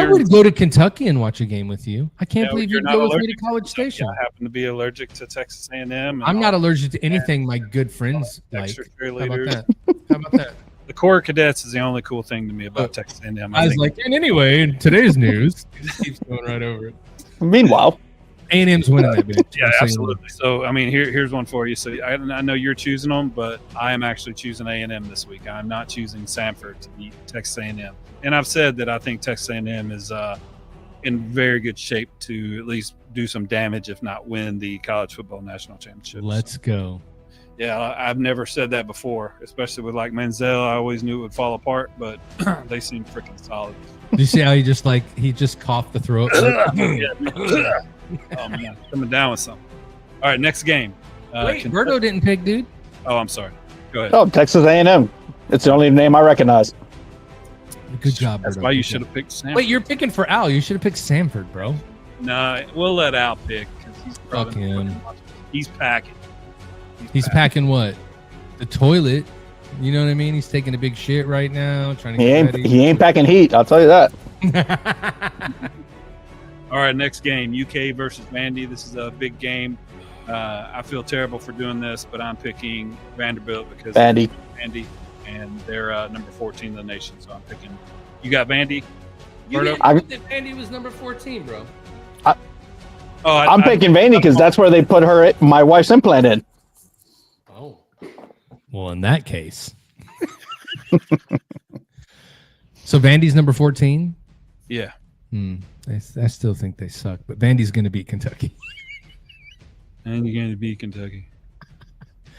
would go to Kentucky and watch a game with you. I can't believe you'd go with me to College Station. I happen to be allergic to Texas A&M. I'm not allergic to anything my good friends like. How about that? How about that? The Corps of Cadets is the only cool thing to me about Texas A&M. I was like, and anyway, in today's news, it just keeps going right over it. Meanwhile, A&M's winning that bitch. Yeah, absolutely. So, I mean, here's one for you. So, I know you're choosing them, but I am actually choosing A&M this week. I'm not choosing Samford to beat Texas A&M. And I've said that I think Texas A&M is in very good shape to at least do some damage, if not win the college football national championship. Let's go. Yeah, I've never said that before, especially with like Manziel. I always knew it would fall apart, but they seem freaking solid. Did you see how he just coughed the throat? Oh man, coming down with something. All right, next game. Wait, Berto didn't pick, dude. Oh, I'm sorry. Go ahead. Oh, Texas A&M. It's the only name I recognize. Good job. That's Berto. why you Good should job. have picked Sam. Wait, you're picking for Al. You should have picked Samford, bro. Nah, we'll let Al pick because he's Fuck him. He's packing. He's packing what? The toilet. You know what I mean? He's taking a big shit right now, trying to get ready. He ain't packing heat. I'll tell you that. All right, next game, UK versus Vandy. This is a big game. I feel terrible for doing this, but I'm picking Vanderbilt because Vandy, and they're number 14 in the nation. So I'm picking. You got Vandy? You Berto? didn't think that Vandy was number 14, bro. I'm picking Vandy because that's where they put my wife's implant in. Oh. Well, in that case. So Vandy's number 14? Yeah. I still think they suck, but Vandy's going to beat Kentucky. And you're going to beat Kentucky.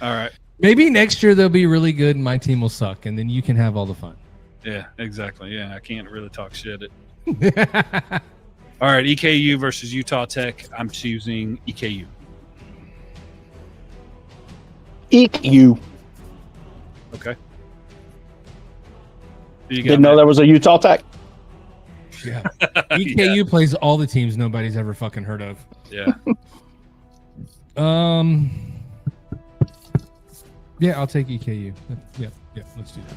All right. Maybe next year they'll be really good and my team will suck, and then you can have all the fun. Yeah, exactly. Yeah, I can't really talk shit. All right, EKU versus Utah Tech. I'm choosing EKU. EKU. Okay. You got Didn't know there was a Utah Tech. Yeah. EKU plays all the teams nobody's ever fucking heard of. Yeah. Yeah, I'll take EKU. Yeah, let's do that.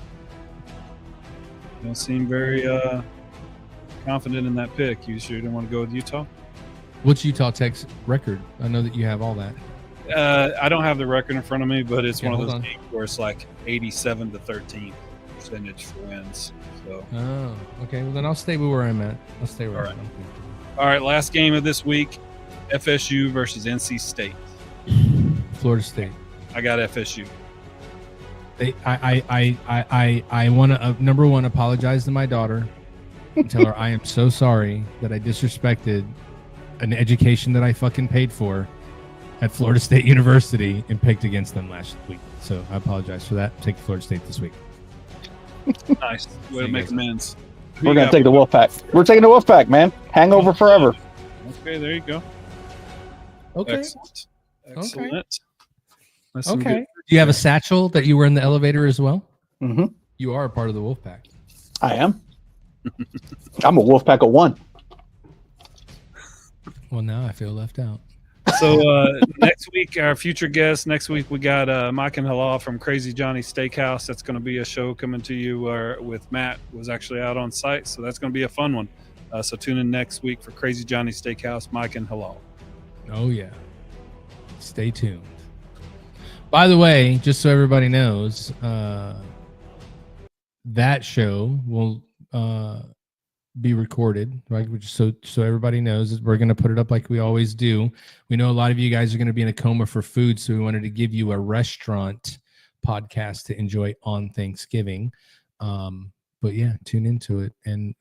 Don't seem very confident in that pick. You sure you don't want to go with Utah? What's Utah Tech's record? I know that you have all that. I don't have the record in front of me, but it's Okay, one of hold those on. games where it's like 87-13% for wins. So, Oh, okay. Well, then I'll stay where I'm at. I'll stay where All I'm at. all right, last game of this week, FSU versus NC State. Florida State. I got FSU. I want to number one apologize to my daughter and tell her I am so sorry that I disrespected an education that I fucking paid for at Florida State University and picked against them last week. So I apologize for that. Take Florida State this week. Nice. Way to make amends. We're going to take the Wolfpack. We're taking the Wolfpack, man. Hangover forever. Okay, there you go. Okay. Excellent. That's some Okay. good- Do you have a satchel that you were in the elevator as well? Mm-hmm. You are a part of the Wolfpack. I am. I'm a Wolfpack of one. Well, now I feel left out. So next week, our future guest, next week we got Mike and Halal from Crazy Johnny Steakhouse. That's going to be a show coming to you with Matt, was actually out on site. So that's going to be a fun one. So tune in next week for Crazy Johnny Steakhouse, Mike and Halal. Oh, yeah. Stay tuned. By the way, just so everybody knows, that show will be recorded, right? So everybody knows we're going to put it up like we always do. We know a lot of you guys are going to be in a coma for food, so we wanted to give you a restaurant podcast to enjoy on Thanksgiving. But yeah, tune into it. And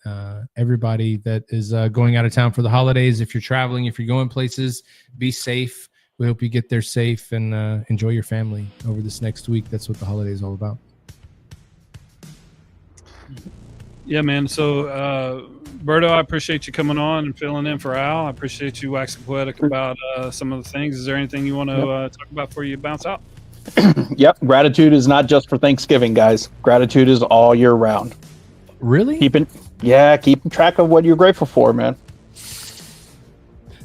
everybody that is going out of town for the holidays, if you're traveling, if you're going places, be safe. We hope you get there safe and enjoy your family over this next week. That's what the holiday is all about. Yeah, man. So, Berto, I appreciate you coming on and filling in for Al. I appreciate you waxing poetic about some of the things. Is there anything you want to talk about before you bounce out? Yep. Gratitude is not just for Thanksgiving, guys. Gratitude is all year round. Really? Keeping track of what you're grateful for, man.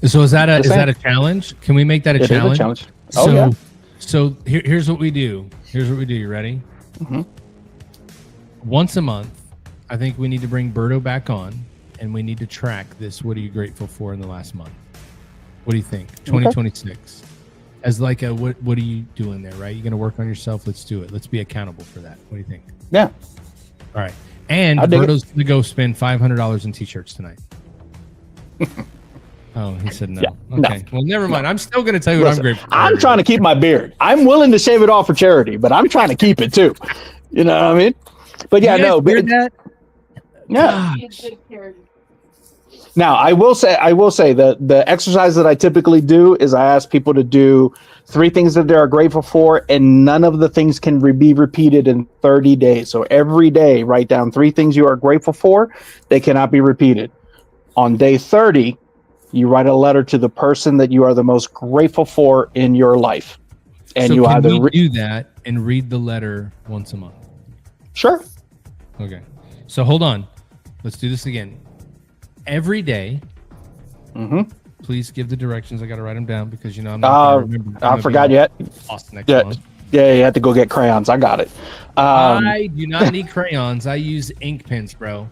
So is that a challenge? Can we make that a It is challenge? a challenge. So, Oh, yeah. So here's what we do. You ready? Mhm. Once a month, I think we need to bring Berto back on, and we need to track this. What are you grateful for in the last month? What do you think? 2026. As like a what are you doing there, right? You're going to work on yourself. Let's do it. Let's be accountable for that. What do you think? Yeah. All right. And I dig it. Berto's going to go spend $500 in t-shirts tonight. Oh, he said no. Yeah, Okay. Well, never mind. I'm still going to tell you what I'm grateful for. I'm trying to keep my beard. I'm willing to shave it off for charity, but I'm trying to keep it too. You know what I mean? But yeah, You guys no. hear But that? yeah. Gosh. Now, I will say that the exercise that I typically do is I ask people to do 3 things that they are grateful for, and none of the things can be repeated in 30 days. So every day, write down 3 things you are grateful for. They cannot be repeated. On day 30, you write a letter to the person that you are the most grateful for in your life. And So you can either we do that and read the letter once a month? Sure. Okay. So hold on. Let's do this again. Every day. Mm-hmm. Please give the directions. I got to write them down because I'm not going to remember. I forgot yet. Next month. Yeah, you have to go get crayons. I got it. I do not need crayons. I use ink pens, bro.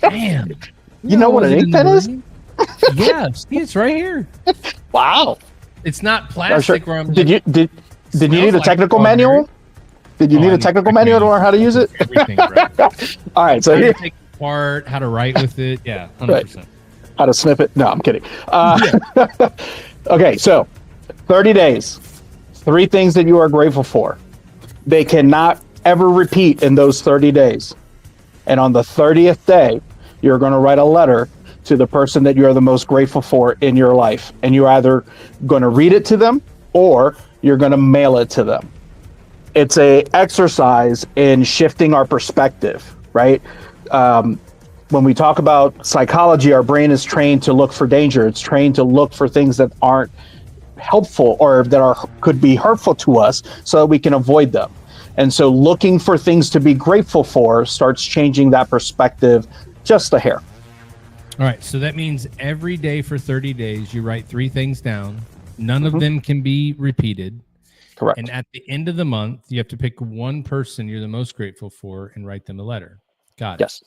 Damn. You know what an ink pen is? Yeah, see, it's right here. Wow. It's not plastic. Where I'm did you need a technical manual? Did you need a technical manual to learn how to use it? Everything, bro. All right, so how here. to take it apart, how to write with it. Yeah, 100%. Right. How to snip it? No, I'm kidding. Okay, so 30 days. 3 things that you are grateful for. They cannot ever repeat in those 30 days. And on the 30th day, you're going to write a letter to the person that you're the most grateful for in your life. And you're either going to read it to them or you're going to mail it to them. It's a exercise in shifting our perspective, right? When we talk about psychology, our brain is trained to look for danger. It's trained to look for things that aren't helpful or that could be hurtful to us so that we can avoid them. And so looking for things to be grateful for starts changing that perspective just a hair. All right. So that means every day for 30 days, you write 3 things down. None of them can be repeated. Correct. And at the end of the month, you have to pick one person you're the most grateful for and write them a letter. Got it. Yes.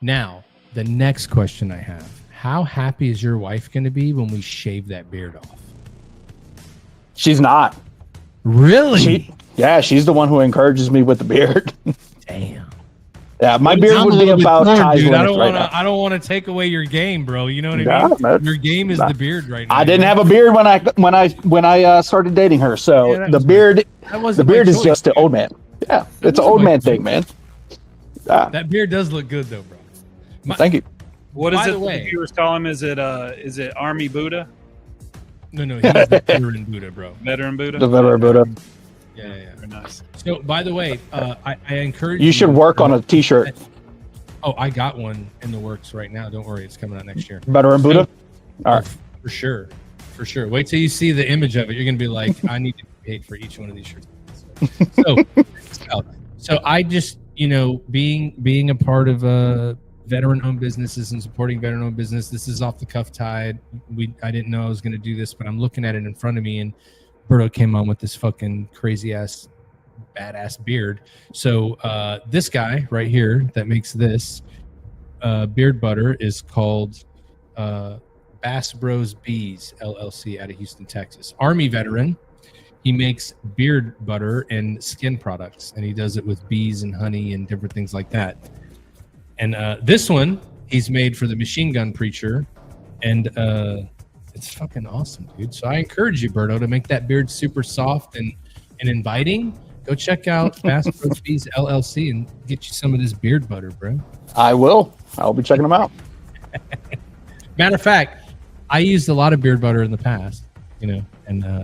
Now, the next question I have, how happy is your wife going to be when we shave that beard off? She's not. Really? She's the one who encourages me with the beard. Damn. Yeah, my beard would be about Ty's length right now. I don't want to take away your game, bro. You know what I mean? Man. Your game is the beard right now. I didn't have a beard when I started dating her, so the beard is just an old man. Yeah, it's an old man thing, man. That beard does look good though, bro. Thank you. What is it the viewers call him? Is it Army Buddha? No, he's the veteran Buddha, bro. Veteran Buddha? The veteran Buddha. Yeah. Very nice. So, by the way, I encourage you. You should work on a t-shirt. Oh, I got one in the works right now. Don't worry, it's coming out next year. Veteran Buddha? All right. For sure. Wait till you see the image of it. You're going to be like, I need to be paid for each one of these shirts. So I just, being a part of veteran-owned businesses and supporting veteran-owned business, this is off the cuff tide. I didn't know I was going to do this, but I'm looking at it in front of me, and Berto came on with this fucking crazy-ass, badass beard. So this guy right here that makes this beard butter is called Bass Bros Bees, LLC, out of Houston, Texas. Army veteran. He makes beard butter and skin products, and he does it with bees and honey and different things like that. And this one he's made for the machine gun preacher, and it's fucking awesome, dude. So I encourage you, Berto, to make that beard super soft and inviting. Go check out Bass Bros Bees LLC and get you some of this beard butter, bro. I will. I'll be checking them out. Matter of fact, I used a lot of beard butter in the past, and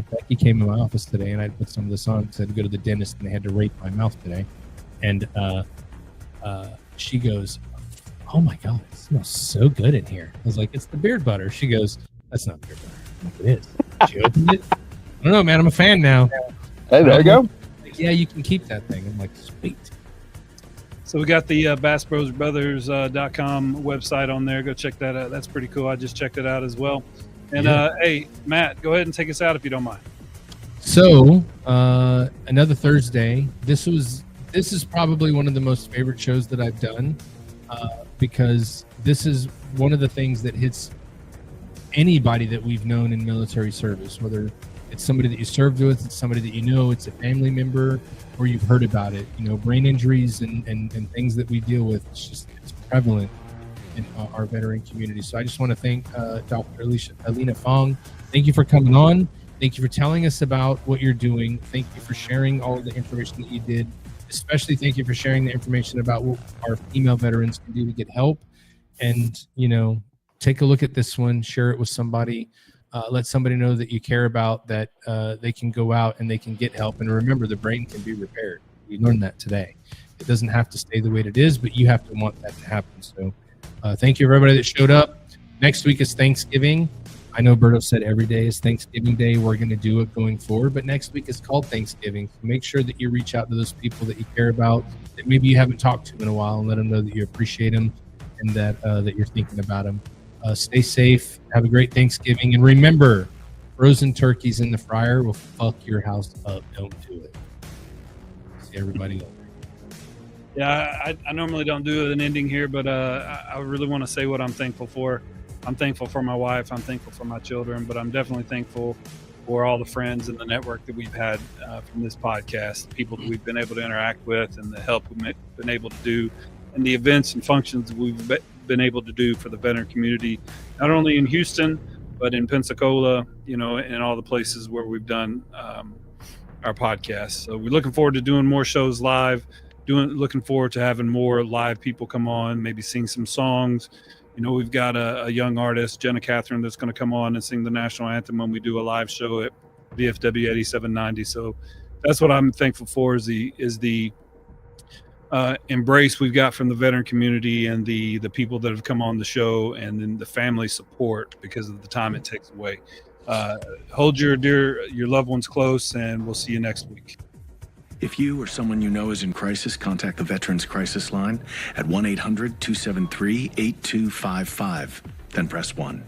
Becky came to my office today, and I put some of this on because I had to go to the dentist and they had to rape my mouth today. And she goes, "Oh my God, it smells so good in here." I was like, "It's the beard butter." She goes, "That's not beard butter." I'm like, "It is." She opened it. I don't know, man. I'm a fan now. Hey, there you go. Like, yeah, you can keep that thing. I'm like, sweet. So we got the bassbrosbrothers.com website on there. Go check that out. That's pretty cool. I just checked it out as well. And hey, Matt, go ahead and take us out if you don't mind. So another Thursday. This is probably one of the most favorite shows that I've done because this is one of the things that hits anybody that we've known in military service, whether it's somebody that you served with, it's somebody that it's a family member, or you've heard about it. Brain injuries and things that we deal with, it's prevalent in our veteran community. So I just want to thank Dr. Alina Fong. Thank you for coming on. Thank you for telling us about what you're doing. Thank you for sharing all of the information that you did. Especially thank you for sharing the information about what our female veterans can do to get help. And, take a look at this one, share it with somebody, let somebody know that you care about, that they can go out and they can get help. And remember, the brain can be repaired. We learned that today. It doesn't have to stay the way it is, but you have to want that to happen. So thank you, everybody that showed up. Next week is Thanksgiving. I know Berto said every day is Thanksgiving Day. We're going to do it going forward, but next week is called Thanksgiving. So make sure that you reach out to those people that you care about, that maybe you haven't talked to in a while, and let them know that you appreciate them and that that you're thinking about them. Stay safe. Have a great Thanksgiving. And remember, frozen turkeys in the fryer will fuck your house up. Don't do it. See everybody later. Yeah, I normally don't do an ending here, but I really want to say what I'm thankful for. I'm thankful for my wife. I'm thankful for my children, but I'm definitely thankful for all the friends and the network that we've had from this podcast, the people that we've been able to interact with, and the help we've been able to do, and the events and functions that we've been able to do for the veteran community, not only in Houston, but in Pensacola, you know, and all the places where we've done our podcast. So we're looking forward to doing more shows live, looking forward to having more live people come on, maybe sing some songs. You know, we've got a young artist, Jenna Catherine, that's going to come on and sing the national anthem when we do a live show at VFW 8790. So that's what I'm thankful for, is the embrace we've got from the veteran community and the people that have come on the show, and then the family support because of the time it takes away. Hold your loved ones close, and we'll see you next week. If you or someone you know is in crisis, contact the Veterans Crisis Line at 1-800-273-8255. Then press 1.